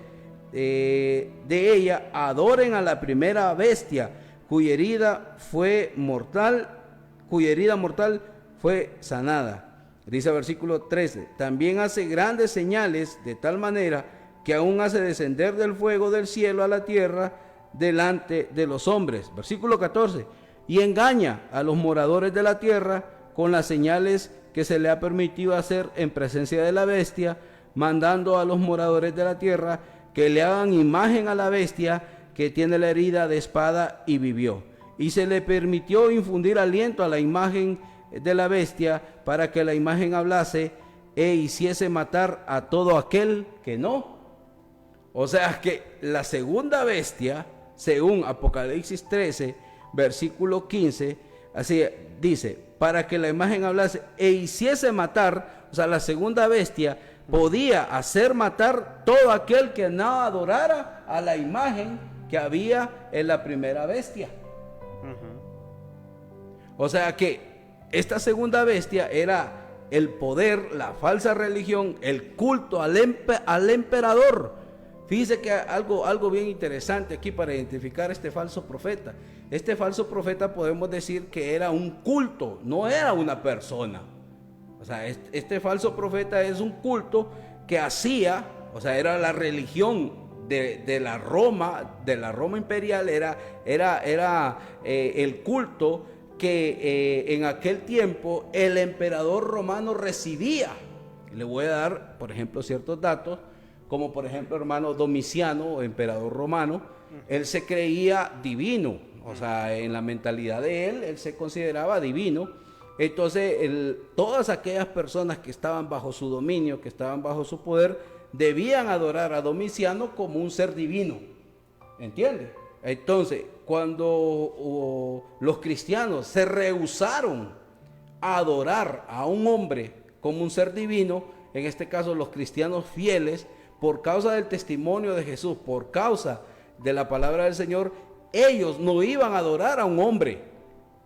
C: de ella adoren a la primera bestia, cuya herida mortal fue sanada. Dice el versículo 13, también hace grandes señales de tal manera que aún hace descender del fuego del cielo a la tierra delante de los hombres. Versículo 14, y engaña a los moradores de la tierra con las señales que se le ha permitido hacer en presencia de la bestia, mandando a los moradores de la tierra que le hagan imagen a la bestia que tiene la herida de espada y vivió. Y se le permitió infundir aliento a la imagen de la bestia para que la imagen hablase e hiciese matar a todo aquel que no. O sea que la segunda bestia, según Apocalipsis 13, versículo 15, así dice, para que la imagen hablase e hiciese matar, o sea, la segunda bestia podía hacer matar todo aquel que no adorara a la imagen que había en la primera bestia. O sea que esta segunda bestia era el poder, la falsa religión, el culto al emperador. Fíjese que algo bien interesante aquí para identificar este falso profeta. Este falso profeta podemos decir que era un culto, no era una persona. O sea, este falso profeta es un culto que hacía, o sea, era la religión de la Roma imperial, era el culto que en aquel tiempo el emperador romano recibía. Le voy a dar, por ejemplo, ciertos datos, como por ejemplo, hermano Domiciano, emperador romano, él se creía divino, o sea, en la mentalidad de él se consideraba divino. Entonces, todas aquellas personas que estaban bajo su dominio, que estaban bajo su poder, debían adorar a Domiciano como un ser divino, ¿entiende? Entonces, cuando los cristianos se rehusaron a adorar a un hombre como un ser divino, en este caso los cristianos fieles, por causa del testimonio de Jesús, por causa de la palabra del Señor, ellos no iban a adorar a un hombre,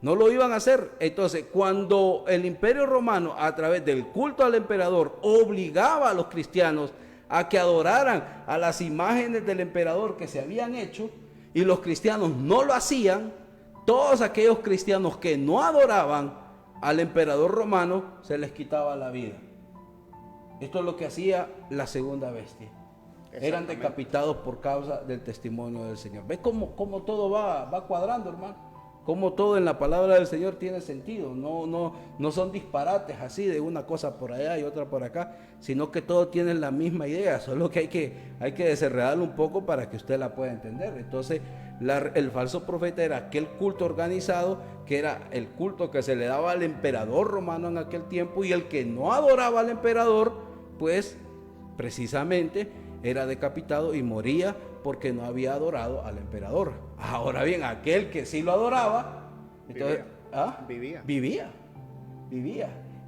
C: no lo iban a hacer. Entonces, cuando el Imperio Romano, a través del culto al emperador, obligaba a los cristianos a que adoraran a las imágenes del emperador que se habían hecho, y los cristianos no lo hacían, todos aquellos cristianos que no adoraban al emperador romano, se les quitaba la vida. Esto es lo que hacía la segunda bestia. Eran decapitados por causa del testimonio del Señor. ¿Ves cómo todo va cuadrando, hermano? Cómo todo en la palabra del Señor tiene sentido. No son disparates así de una cosa por allá y otra por acá, sino que todo tiene la misma idea. Solo que hay que desenredarlo un poco para que usted la pueda entender. Entonces, el falso profeta era aquel culto organizado, que era el culto que se le daba al emperador romano en aquel tiempo, y el que no adoraba al emperador, pues precisamente era decapitado y moría porque no había adorado al emperador. Ahora bien, aquel que sí lo adoraba, entonces, vivía.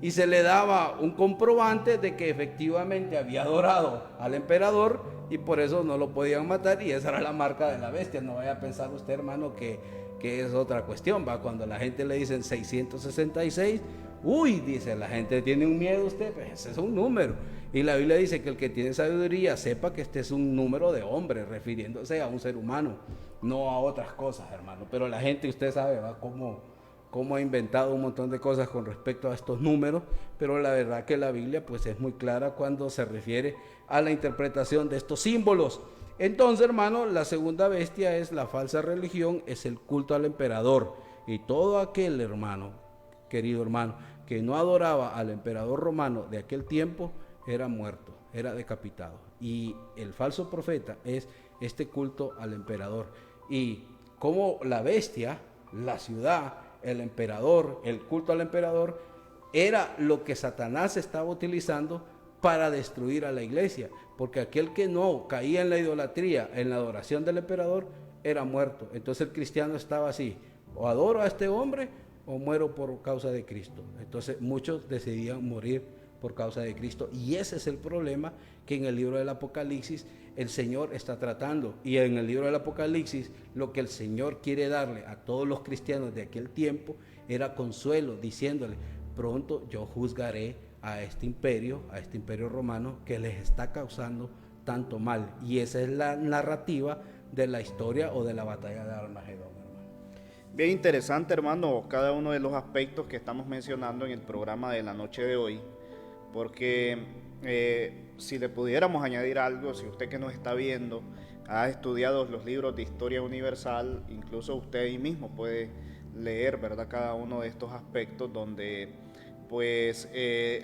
C: Y se le daba un comprobante de que efectivamente había adorado al emperador, y por eso no lo podían matar, y esa era la marca de la bestia. No vaya a pensar usted, hermano, que es otra cuestión, ¿va? Cuando la gente le dicen 666, uy, dice, la gente tiene un miedo usted, pues ese es un número. Y la Biblia dice que el que tiene sabiduría sepa que este es un número de hombre, refiriéndose a un ser humano, no a otras cosas, hermano. Pero la gente, usted sabe, ¿va? Cómo ha inventado un montón de cosas con respecto a estos números, pero la verdad que la Biblia pues es muy clara cuando se refiere a la interpretación de estos símbolos. Entonces, hermano, la segunda bestia es la falsa religión, es el culto al emperador, y todo aquel, hermano, querido hermano, que no adoraba al emperador romano de aquel tiempo, era muerto, era decapitado. Y el falso profeta es este culto al emperador. Y como la bestia, la ciudad, el emperador, el culto al emperador, era lo que Satanás estaba utilizando para destruir a la iglesia. Porque aquel que no caía en la idolatría, en la adoración del emperador, era muerto. Entonces el cristiano estaba así: o adoro a este hombre o muero por causa de Cristo. Entonces muchos decidían morir por causa de Cristo, y ese es el problema que en el libro del Apocalipsis el Señor está tratando. Y en el libro del Apocalipsis lo que el Señor quiere darle a todos los cristianos de aquel tiempo era consuelo, diciéndole: pronto yo juzgaré a este imperio romano que les está causando tanto mal. Y esa es la narrativa de la historia o de la batalla de Armagedón, hermano.
B: Bien interesante, hermano, cada uno de los aspectos que estamos mencionando en el programa de la noche de hoy, porque si le pudiéramos añadir algo, si usted que nos está viendo ha estudiado los libros de historia universal, incluso usted ahí mismo puede leer, ¿verdad?, cada uno de estos aspectos donde pues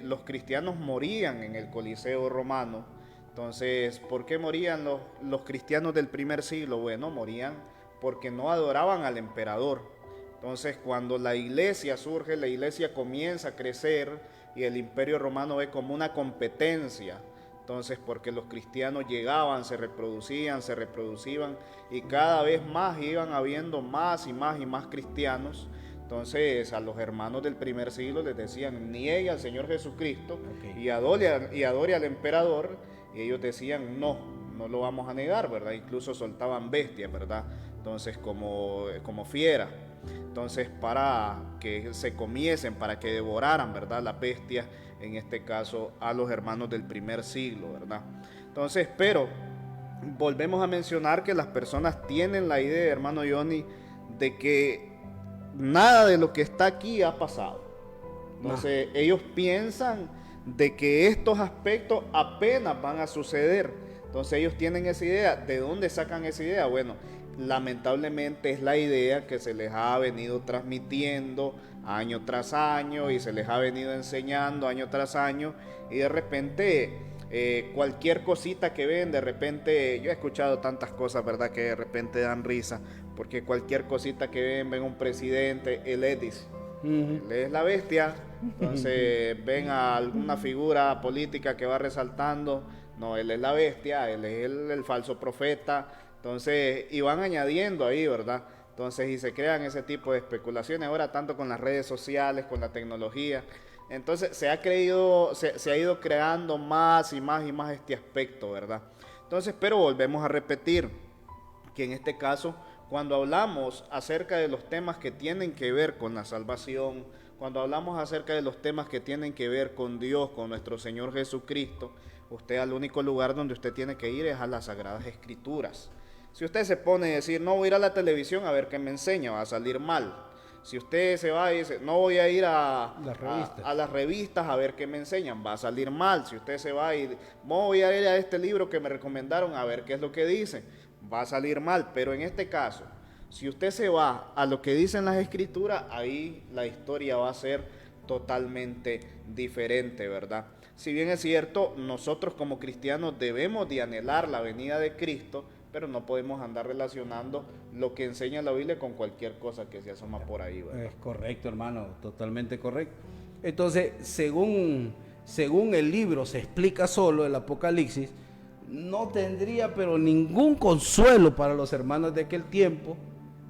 B: los cristianos morían en el Coliseo romano. Entonces, ¿por qué morían los cristianos del primer siglo? Bueno, morían porque no adoraban al emperador. Entonces, cuando la iglesia surge, la iglesia comienza a crecer y el imperio romano ve como una competencia. Entonces, porque los cristianos llegaban, se reproducían y cada vez más iban habiendo más y más y más cristianos. Entonces, a los hermanos del primer siglo les decían, niegue al Señor Jesucristo y adore al emperador, y ellos decían, no lo vamos a negar, ¿verdad? Incluso soltaban bestias, ¿verdad? Entonces, como fiera. Entonces, para que se comiesen, para que devoraran, ¿verdad?, la bestia, en este caso a los hermanos del primer siglo, ¿verdad? Entonces, pero volvemos a mencionar que las personas tienen la idea, hermano Johnny, de que nada de lo que está aquí ha pasado. Entonces, ellos piensan de que estos aspectos apenas van a suceder. Entonces, ellos tienen esa idea. ¿De dónde sacan esa idea? Bueno, lamentablemente es la idea que se les ha venido transmitiendo año tras año y se les ha venido enseñando año tras año, y de repente cualquier cosita que ven, de repente, yo he escuchado tantas cosas, ¿verdad?, que de repente dan risa, porque cualquier cosita que ven un presidente, él es la bestia. Entonces ven a alguna figura política que va resaltando, no, él es la bestia, él es el falso profeta. Entonces, y van añadiendo ahí, ¿verdad? Entonces, y se crean ese tipo de especulaciones ahora, tanto con las redes sociales, con la tecnología. Entonces, se ha ido creando más y más y más este aspecto, ¿verdad? Entonces, pero volvemos a repetir que en este caso, cuando hablamos acerca de los temas que tienen que ver con la salvación, cuando hablamos acerca de los temas que tienen que ver con Dios, con nuestro Señor Jesucristo, usted al único lugar donde usted tiene que ir es a las Sagradas Escrituras. Si usted se pone a decir, no voy a ir a la televisión a ver qué me enseña, va a salir mal. Si usted se va y dice, no voy a ir a las revistas a ver qué me enseñan, va a salir mal. Si usted se va y no voy a ir a este libro que me recomendaron a ver qué es lo que dice, va a salir mal. Pero en este caso, si usted se va a lo que dicen las Escrituras, ahí la historia va a ser totalmente diferente, ¿verdad? Si bien es cierto, nosotros como cristianos debemos de anhelar la venida de Cristo, pero no podemos andar relacionando lo que enseña la Biblia con cualquier cosa que se asoma por ahí, ¿verdad?
C: Es correcto, hermano, totalmente correcto. Entonces, según el libro se explica solo, el Apocalipsis, no tendría pero ningún consuelo para los hermanos de aquel tiempo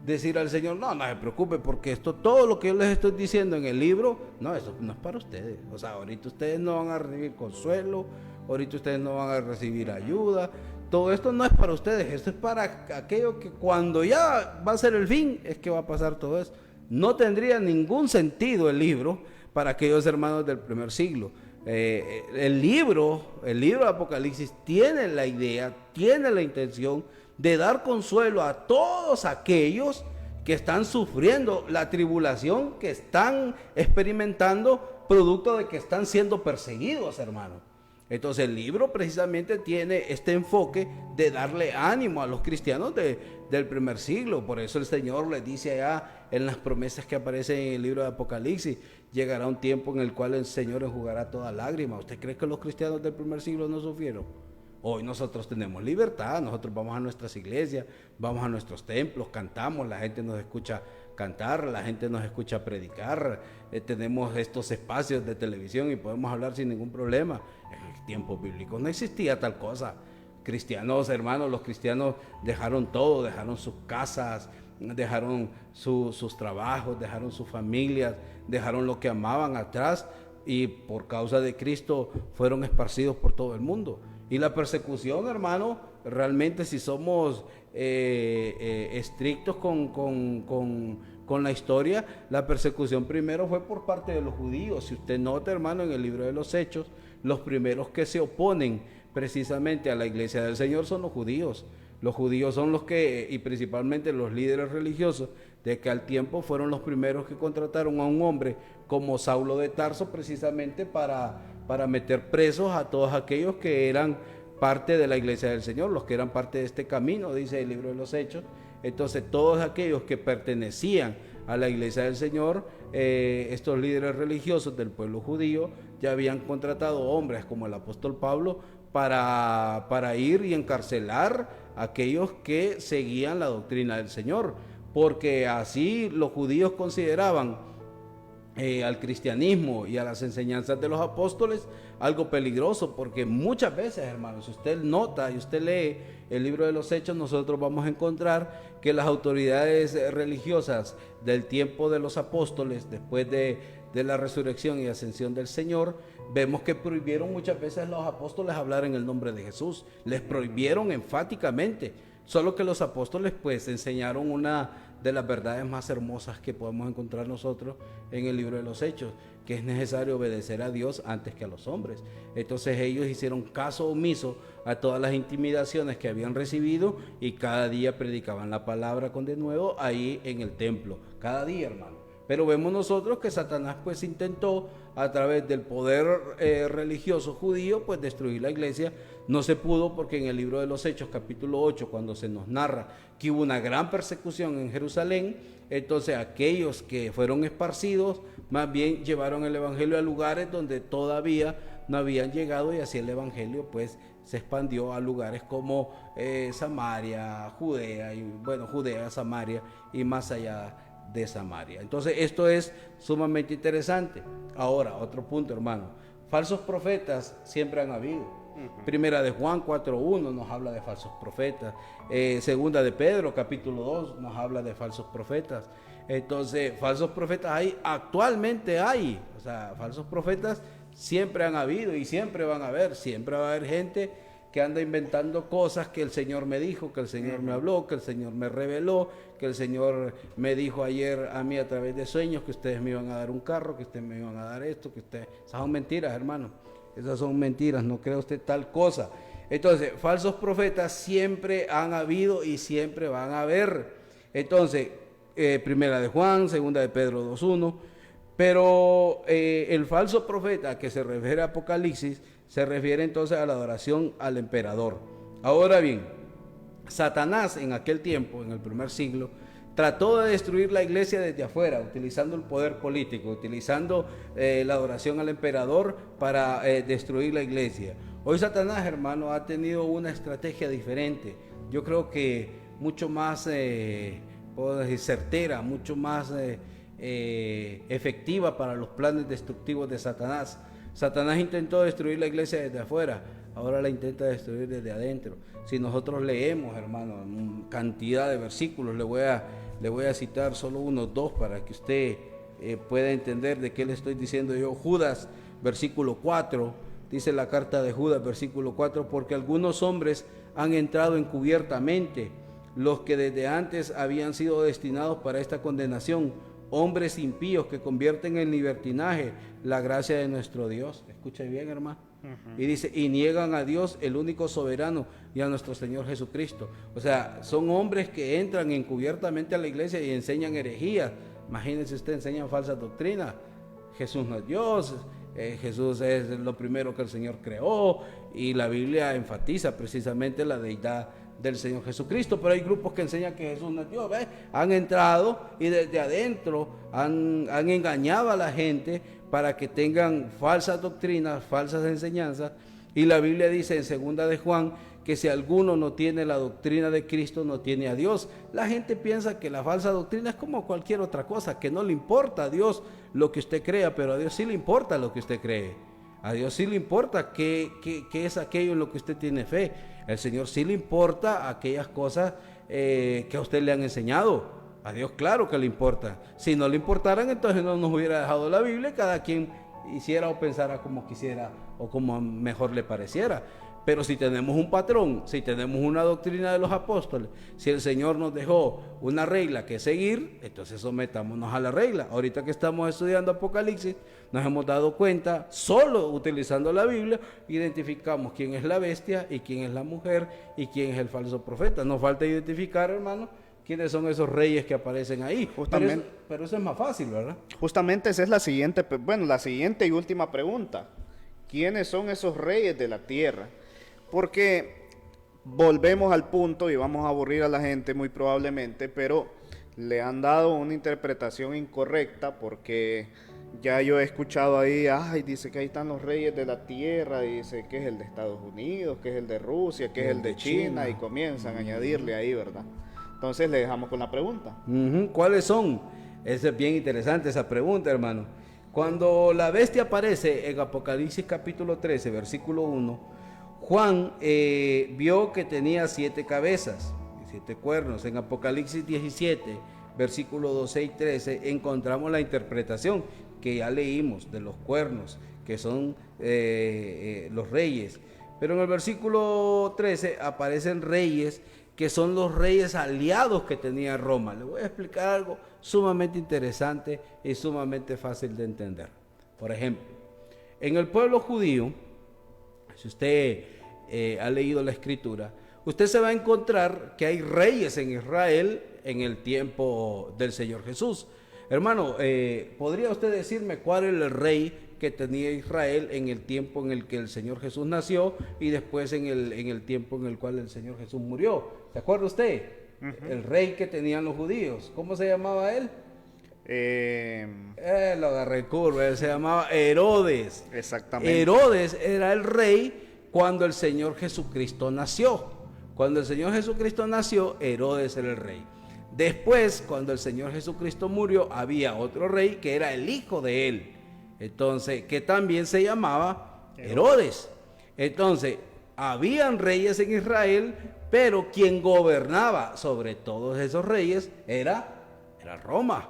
C: decir al Señor, no se preocupe, porque todo lo que yo les estoy diciendo en el libro, no, eso no es para ustedes. O sea, ahorita ustedes no van a recibir consuelo, ahorita ustedes no van a recibir ayuda. Todo esto no es para ustedes, esto es para aquello que cuando ya va a ser el fin, es que va a pasar todo eso. No tendría ningún sentido el libro para aquellos hermanos del primer siglo. El libro de Apocalipsis tiene la idea, tiene la intención de dar consuelo a todos aquellos que están sufriendo la tribulación, que están experimentando producto de que están siendo perseguidos, hermano. Entonces el libro precisamente tiene este enfoque de darle ánimo a los cristianos del primer siglo. Por eso el Señor les dice allá en las promesas que aparecen en el libro de Apocalipsis, llegará un tiempo en el cual el Señor enjugará toda lágrima. ¿Usted cree que los cristianos del primer siglo no sufrieron? Hoy nosotros tenemos libertad, nosotros vamos a nuestras iglesias, vamos a nuestros templos, cantamos, la gente nos escucha cantar, la gente nos escucha predicar, tenemos estos espacios de televisión y podemos hablar sin ningún problema. En el tiempo bíblico no existía tal cosa. Cristianos, hermanos, los cristianos dejaron todo, dejaron sus casas, dejaron sus trabajos, dejaron sus familias, dejaron lo que amaban atrás y por causa de Cristo fueron esparcidos por todo el mundo. Y la persecución, hermano, realmente si somos estrictos con la historia, la persecución primero fue por parte de los judíos. Si usted nota, hermano, en el libro de los Hechos, los primeros que se oponen precisamente a la iglesia del Señor son los judíos. Los judíos son los que, y principalmente los líderes religiosos, de que al tiempo fueron los primeros que contrataron a un hombre como Saulo de Tarso precisamente para meter presos a todos aquellos que eran parte de la iglesia del Señor, los que eran parte de este camino, dice el libro de los Hechos. Entonces todos aquellos que pertenecían a la iglesia del Señor, estos líderes religiosos del pueblo judío ya habían contratado hombres como el apóstol Pablo para ir y encarcelar a aquellos que seguían la doctrina del Señor, porque así los judíos consideraban al cristianismo y a las enseñanzas de los apóstoles algo peligroso, porque muchas veces, hermanos, si usted nota y usted lee el libro de los Hechos, nosotros vamos a encontrar que las autoridades religiosas del tiempo de los apóstoles, después de la resurrección y ascensión del Señor, vemos que prohibieron muchas veces a los apóstoles hablar en el nombre de Jesús, les prohibieron enfáticamente, solo que los apóstoles pues enseñaron una de las verdades más hermosas que podemos encontrar nosotros en el libro de los Hechos, que es necesario obedecer a Dios antes que a los hombres. Entonces ellos hicieron caso omiso a todas las intimidaciones que habían recibido y cada día predicaban la palabra con denuedo ahí en el templo, cada día, hermano. Pero vemos nosotros que Satanás pues intentó a través del poder religioso judío pues destruir la iglesia. No se pudo, porque en el libro de los Hechos capítulo 8, cuando se nos narra que hubo una gran persecución en Jerusalén, entonces aquellos que fueron esparcidos más bien llevaron el evangelio a lugares donde todavía no habían llegado, y así el evangelio pues se expandió a lugares como Samaria, Judea, Samaria y más allá de Samaria. Entonces esto es sumamente interesante. Ahora, otro punto, hermano, falsos profetas siempre han habido. Primera de Juan 4:1 nos habla de falsos profetas. Segunda de Pedro capítulo 2 nos habla de falsos profetas. Entonces, falsos profetas actualmente hay. O sea, falsos profetas siempre han habido y siempre van a haber. Siempre va a haber gente que anda inventando cosas que el Señor me dijo, que el Señor me habló, que el Señor me reveló, que el Señor me dijo ayer a mí a través de sueños que ustedes me iban a dar un carro, que ustedes me iban a dar esto, que ustedes... Esas son mentiras, hermano. Esas son mentiras, no crea usted tal cosa. Entonces, falsos profetas siempre han habido y siempre van a haber. Entonces, primera de Juan, segunda de Pedro 2:1. Pero el falso profeta que se refiere a Apocalipsis se refiere entonces a la adoración al emperador. Ahora bien, Satanás en aquel tiempo, en el primer siglo, trató de destruir la iglesia desde afuera, utilizando el poder político, utilizando la adoración al emperador para destruir la iglesia. Hoy Satanás, hermano, ha tenido una estrategia diferente. Yo creo que mucho más, puedo decir, certera, mucho más efectiva para los planes destructivos de Satanás. Satanás intentó destruir la iglesia desde afuera, ahora la intenta destruir desde adentro. Si nosotros leemos, hermano, cantidad de versículos, le voy a citar solo unos 2 para que usted pueda entender de qué le estoy diciendo yo. Judas, versículo 4, dice la carta de Judas, versículo 4, porque algunos hombres han entrado encubiertamente, los que desde antes habían sido destinados para esta condenación, hombres impíos que convierten en libertinaje la gracia de nuestro Dios. Escucha bien, hermano. Y dice, y niegan a Dios, el único soberano, y a nuestro Señor Jesucristo. O sea, son hombres que entran encubiertamente a la iglesia y enseñan herejías. Imagínense usted, enseñan falsas doctrinas. Jesús no es Dios, Jesús es lo primero que el Señor creó, y la Biblia enfatiza precisamente la deidad del Señor Jesucristo. Pero hay grupos que enseñan que Jesús no es Dios. Han entrado y desde adentro han engañado a la gente para que tengan falsas doctrinas, falsas enseñanzas. Y la Biblia dice en segunda de Juan que si alguno no tiene la doctrina de Cristo, no tiene a Dios. La gente piensa que la falsa doctrina es como cualquier otra cosa, que no le importa a Dios lo que usted crea, pero a Dios sí le importa lo que usted cree. A Dios sí le importa qué es aquello en lo que usted tiene fe. El Señor sí le importa aquellas cosas que a usted le han enseñado. A Dios claro que le importa. Si no le importaran, entonces no nos hubiera dejado la Biblia, cada quien hiciera o pensara como quisiera o como mejor le pareciera. Pero si tenemos un patrón, si tenemos una doctrina de los apóstoles, si el Señor nos dejó una regla que seguir, entonces sometámonos a la regla. Ahorita que estamos estudiando Apocalipsis, nos hemos dado cuenta, solo utilizando la Biblia, identificamos quién es la bestia y quién es la mujer y quién es el falso profeta. Nos falta identificar, hermano, quiénes son esos reyes que aparecen ahí.
B: Justamente.
C: Pero eso es más fácil, ¿verdad?
B: Justamente esa es la siguiente, la siguiente y última pregunta. ¿Quiénes son esos reyes de la tierra? Porque volvemos al punto y vamos a aburrir a la gente muy probablemente, pero le han dado una interpretación incorrecta porque ya yo he escuchado ahí, dice que ahí están los reyes de la tierra, dice que es el de Estados Unidos, que es el de Rusia, que es el de China, y comienzan a añadirle ahí, ¿verdad? Entonces le dejamos con la pregunta.
C: ¿Cuáles son? Esa es bien interesante esa pregunta, hermano. Cuando la bestia aparece en Apocalipsis capítulo 13, versículo 1, Juan vio que tenía 7 cabezas y 7 cuernos. En Apocalipsis 17, versículo 12 y 13, encontramos la interpretación que ya leímos de los cuernos, que son los reyes. Pero en el versículo 13 aparecen reyes que son los reyes aliados que tenía Roma. Le voy a explicar algo sumamente interesante y sumamente fácil de entender. Por ejemplo, en el pueblo judío, si usted ha leído la escritura, usted se va a encontrar que hay reyes en Israel en el tiempo del Señor Jesús. Hermano, ¿podría usted decirme cuál es el rey que tenía Israel en el tiempo en el que el Señor Jesús nació y después en el tiempo en el cual el Señor Jesús murió? ¿Se acuerda usted? El rey que tenían los judíos. ¿Cómo se llamaba él? Lo agarré en curva. Él se llamaba Herodes.
B: Exactamente.
C: Herodes era el rey cuando el Señor Jesucristo nació. Cuando el Señor Jesucristo nació, Herodes era el rey. Después, cuando el Señor Jesucristo murió, había otro rey que era el hijo de él. Entonces, que también se llamaba Herodes. Entonces, habían reyes en Israel, pero quien gobernaba sobre todos esos reyes era Roma.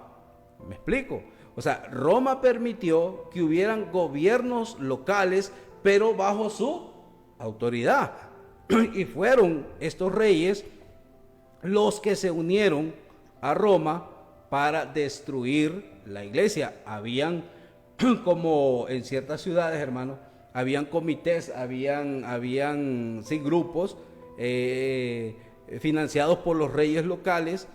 C: ¿Me explico? O sea, Roma permitió que hubieran gobiernos locales, pero bajo su autoridad. Y fueron estos reyes los que se unieron a Roma para destruir la iglesia. Habían, como en ciertas ciudades, hermano, habían comités, habían sí, grupos financiados por los reyes locales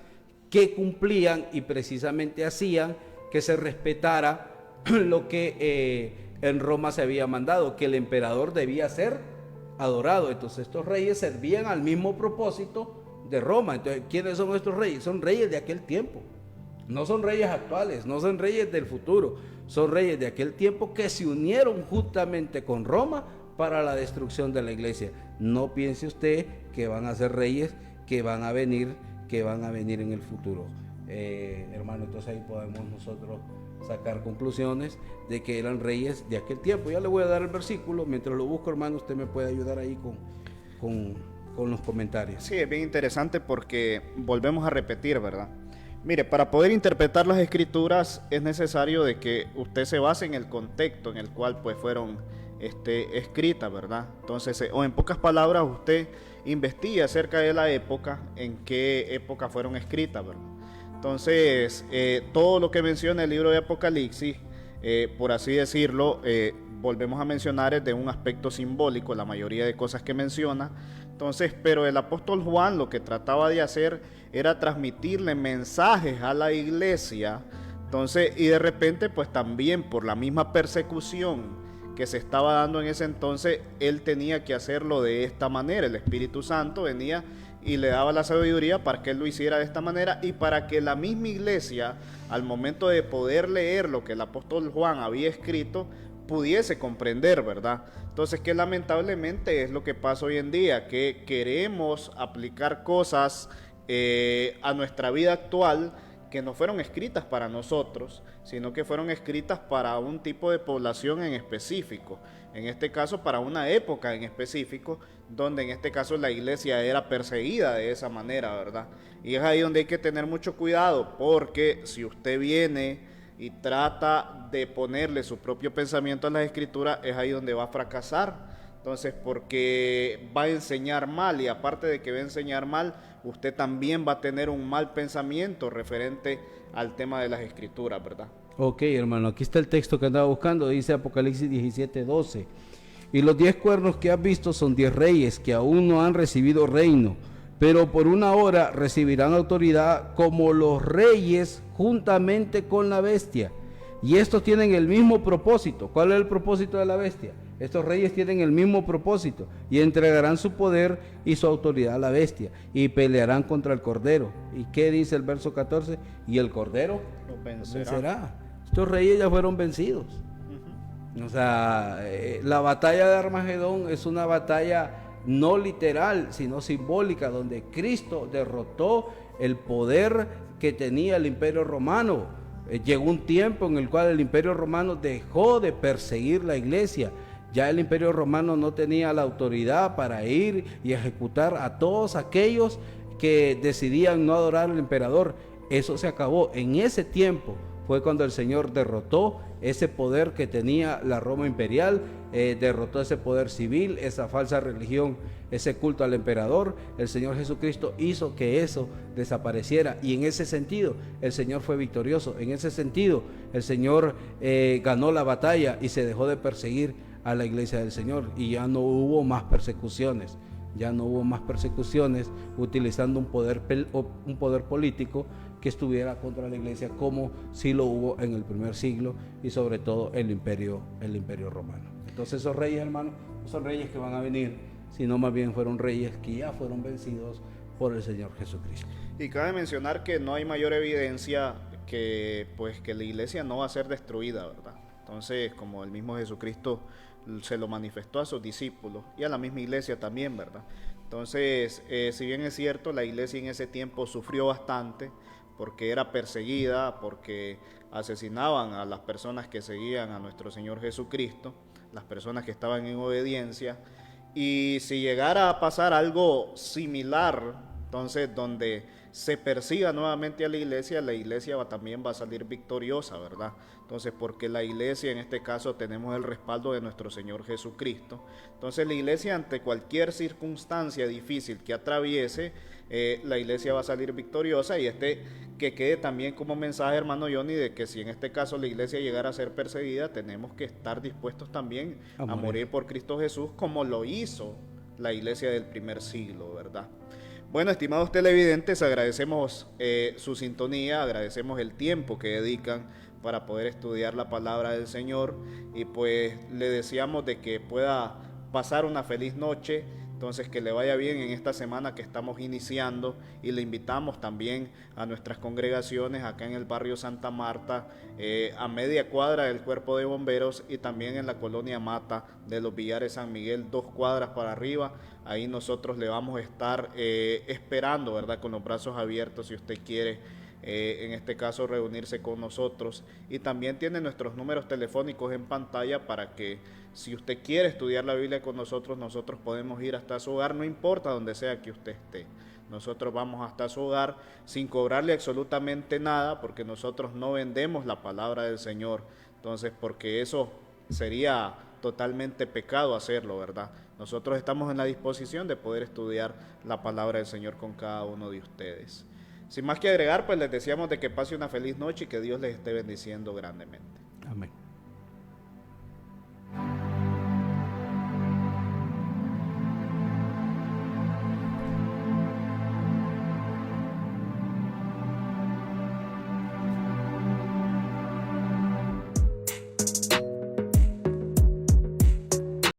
C: que cumplían y precisamente hacían que se respetara lo que en Roma se había mandado, que el emperador debía ser adorado. Entonces estos reyes servían al mismo propósito de Roma. Entonces, ¿quiénes son estos reyes? Son reyes de aquel tiempo. No son reyes actuales, no son reyes del futuro. Son reyes de aquel tiempo que se unieron justamente con Roma para la destrucción de la iglesia. No piense usted que van a ser reyes que van a venir en el futuro. Hermano, entonces ahí podemos nosotros sacar conclusiones de que eran reyes de aquel tiempo. Ya le voy a dar el versículo. Mientras lo busco, hermano, usted me puede ayudar ahí con los comentarios.
B: Sí, es bien interesante porque volvemos a repetir, ¿verdad? Mire, para poder interpretar las escrituras es necesario de que usted se base en el contexto en el cual pues fueron escritas, ¿verdad? Entonces, o en pocas palabras, usted investiga acerca de la época, en qué época fueron escritas, ¿verdad? Entonces, todo lo que menciona el libro de Apocalipsis, por así decirlo, volvemos a mencionar es de un aspecto simbólico, la mayoría de cosas que menciona. Entonces, pero el apóstol Juan lo que trataba de hacer era transmitirle mensajes a la iglesia. Entonces, y de repente, pues también por la misma persecución que se estaba dando en ese entonces, él tenía que hacerlo de esta manera. El Espíritu Santo venía y le daba la sabiduría para que él lo hiciera de esta manera y para que la misma iglesia, al momento de poder leer lo que el apóstol Juan había escrito, pudiese comprender, ¿verdad? Entonces, que lamentablemente es lo que pasa hoy en día, que queremos aplicar cosas a nuestra vida actual que no fueron escritas para nosotros, sino que fueron escritas para un tipo de población en específico, en este caso para una época en específico, donde en este caso la iglesia era perseguida de esa manera, ¿verdad? Y es ahí donde hay que tener mucho cuidado, porque si usted viene y trata de ponerle su propio pensamiento a las escrituras, es ahí donde va a fracasar. Entonces, porque va a enseñar mal, y aparte de que va a enseñar mal, usted también va a tener un mal pensamiento referente al tema de las escrituras, ¿verdad?
C: Ok, hermano, aquí está el texto que andaba buscando, dice Apocalipsis 17:12. Y los 10 cuernos que has visto son 10 reyes que aún no han recibido reino, pero por una hora recibirán autoridad como los reyes juntamente con la bestia. Y estos tienen el mismo propósito. ¿Cuál es el propósito de la bestia? Estos reyes tienen el mismo propósito y entregarán su poder y su autoridad a la bestia y pelearán contra el Cordero. ¿Y qué dice el verso 14? Y el Cordero
B: Los
C: vencerá. Estos reyes ya fueron vencidos. O sea, la batalla de Armagedón es una batalla no literal, sino simbólica, donde Cristo derrotó el poder que tenía el Imperio Romano. Llegó un tiempo en el cual el Imperio Romano dejó de perseguir la iglesia. Ya el Imperio Romano no tenía la autoridad para ir y ejecutar a todos aquellos que decidían no adorar al emperador. Eso se acabó. En ese tiempo fue cuando el Señor derrotó ese poder que tenía la Roma imperial, derrotó ese poder civil, esa falsa religión, ese culto al emperador. El Señor Jesucristo hizo que eso desapareciera, y en ese sentido el Señor fue victorioso. En ese sentido el Señor ganó la batalla y se dejó de perseguir a la iglesia del Señor, y ya no hubo más persecuciones. Ya no hubo más persecuciones utilizando un poder político que estuviera contra la iglesia, como sí lo hubo en el primer siglo, y sobre todo el imperio romano. Entonces esos reyes, hermanos, no son reyes que van a venir, sino más bien fueron reyes que ya fueron vencidos por el Señor Jesucristo.
B: Y cabe mencionar que no hay mayor evidencia que la iglesia no va a ser destruida, ¿verdad? Entonces, como el mismo Jesucristo se lo manifestó a sus discípulos y a la misma iglesia también, ¿verdad? Entonces, si bien es cierto, la iglesia en ese tiempo sufrió bastante porque era perseguida, porque asesinaban a las personas que seguían a nuestro Señor Jesucristo, las personas que estaban en obediencia, y si llegara a pasar algo similar, entonces donde se persiga nuevamente a la iglesia también va a salir victoriosa, ¿verdad? Entonces, porque la iglesia, en este caso, tenemos el respaldo de nuestro Señor Jesucristo. Entonces, la iglesia, ante cualquier circunstancia difícil que atraviese, la iglesia va a salir victoriosa. Y que quede también como mensaje, hermano Johnny, de que si en este caso la iglesia llegara a ser perseguida, tenemos que estar dispuestos también a morir por Cristo Jesús, como lo hizo la iglesia del primer siglo, ¿verdad? Bueno, estimados televidentes, agradecemos su sintonía, agradecemos el tiempo que dedican para poder estudiar la palabra del Señor, y pues le deseamos de que pueda pasar una feliz noche. Entonces, que le vaya bien en esta semana que estamos iniciando, y le invitamos también a nuestras congregaciones acá en el barrio Santa Marta, a media cuadra del Cuerpo de Bomberos, y también en la colonia Mata de los Villares San Miguel, 2 cuadras para arriba. Ahí nosotros le vamos a estar esperando, ¿verdad? Con los brazos abiertos, si usted quiere, en este caso, reunirse con nosotros. Y también tiene nuestros números telefónicos en pantalla para que, si usted quiere estudiar la Biblia con nosotros podemos ir hasta su hogar, no importa donde sea que usted esté. Nosotros vamos hasta su hogar sin cobrarle absolutamente nada, porque nosotros no vendemos la palabra del Señor. Entonces, porque eso sería totalmente pecado hacerlo, ¿verdad? Nosotros estamos en la disposición de poder estudiar la palabra del Señor con cada uno de ustedes. Sin más que agregar, pues les deseamos de que pase una feliz noche y que Dios les esté bendiciendo grandemente.
C: Amén.